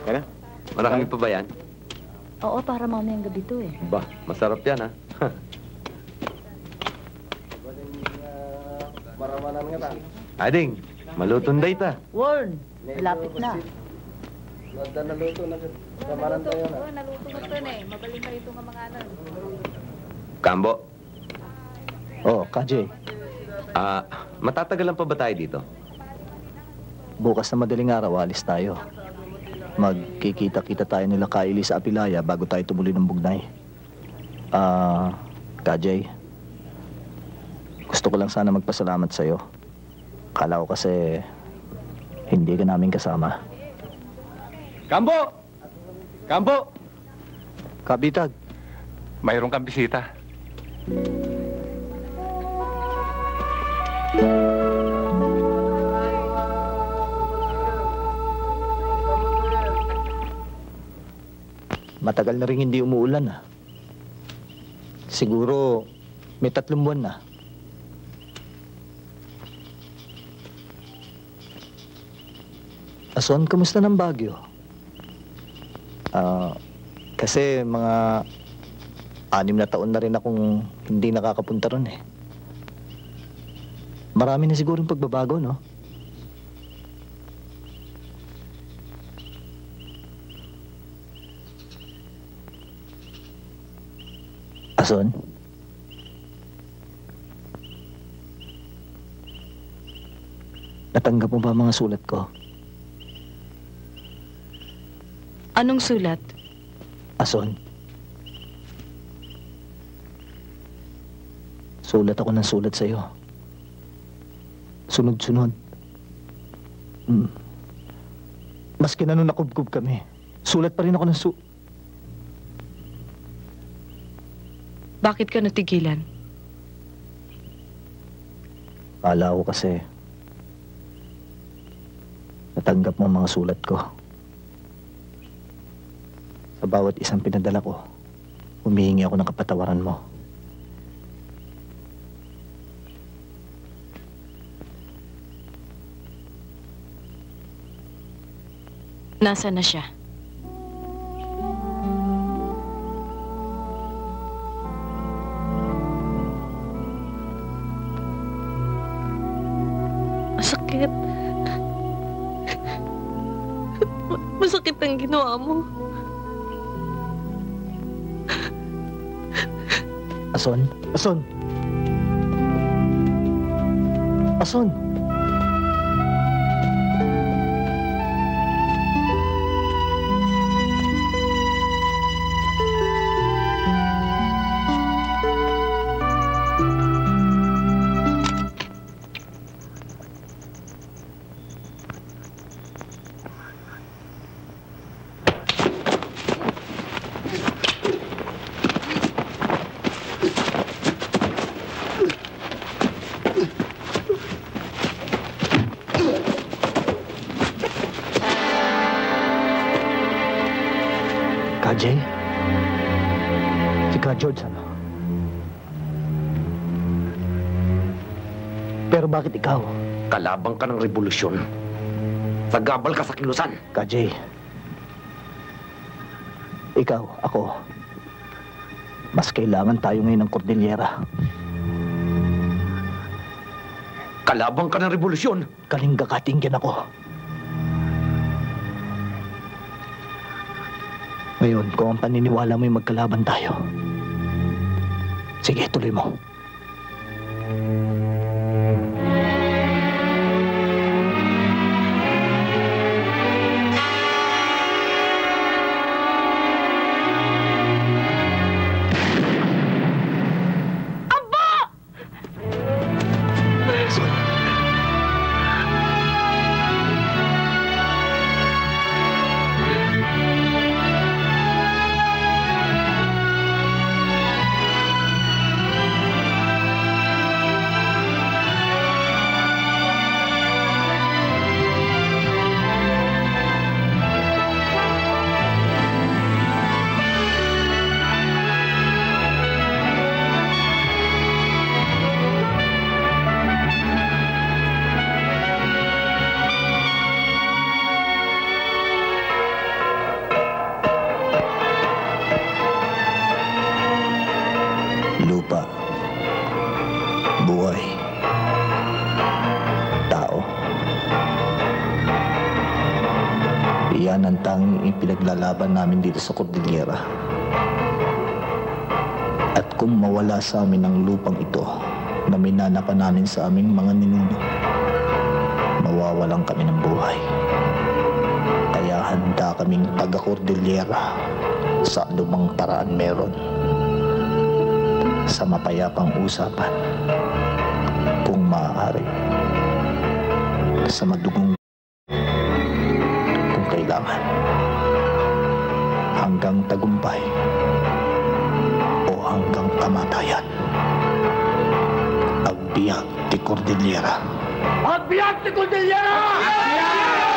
Kaya? Marami pa ba yan? Oo, para mamayang gabi to eh. Ba, masarap yan Ading, malutong day ta. Warn, malapit na. Naluto na. Kamaran tayo na. Naluto na ito eh. Mabaling na ito nga mga ano. Cambo, Oh, Kajay, matatagalan pa ba tayo dito? bukas na madaling araw, alis tayo. Magkikita-kita tayo nila Kaili sa Apilaya bago tayo tumuloy ng Bugnay. Kajay, gusto ko lang sana magpasalamat sa'yo. Kala ko kasi hindi ka namin kasama. Cambo! Cambo! Kabitag. Mayroon kang bisita. Matagal na rin hindi umuulan Siguro may 3 buwan na. Ason, kamusta ng Baguio? Kasi mga 6 na taon na rin akong hindi nakakapunta ron eh. Marami na siguro yung pagbabago, no? Ason? Natanggap mo ba mga sulat ko? Anong sulat? Ason? Sulat ako ng sulat sa'yo. Sunod-sunod. Maski na nung nakubkub kami, sulat pa rin ako ng Bakit ka natigilan? Kala ko kasi natanggap mo ang mga sulat ko. Sa bawat isang pinadala ko, humihingi ako ng kapatawaran mo. Nasaan na siya? Masakit. Masakit ang ginawa mo. Ason? Ason? Ason? Jay? Si Ka George, ano? Pero bakit ikaw? Kalabang ka ng revolusyon. Sagabal ka sa kilusan. Ka Jay, Ikaw, ako. Mas kailangan tayo ngayon ng Cordillera. Kalabang ka ng revolusyon. Kalingga-katinggan ako. Ngayon, kung ang paniniwala mo'y magkalaban tayo, sige, tuloy mo. Lupa, buhay, tao. Iyan ang tanging ipinaglalaban namin dito sa Cordillera. At kung mawala sa amin ang lupang ito na minana pa namin sa aming mga ninuno, mawawalan kami ng buhay. Kaya handa kaming taga-Cordillera sa anumang paraan meron. Sa mapayapang usapan, kung maaari, sa madugong kung kailangan, hanggang tagumpay o hanggang kamatayan. Agbiyak ti Cordillera. Agbiyak ti Cordillera! Agbiyak!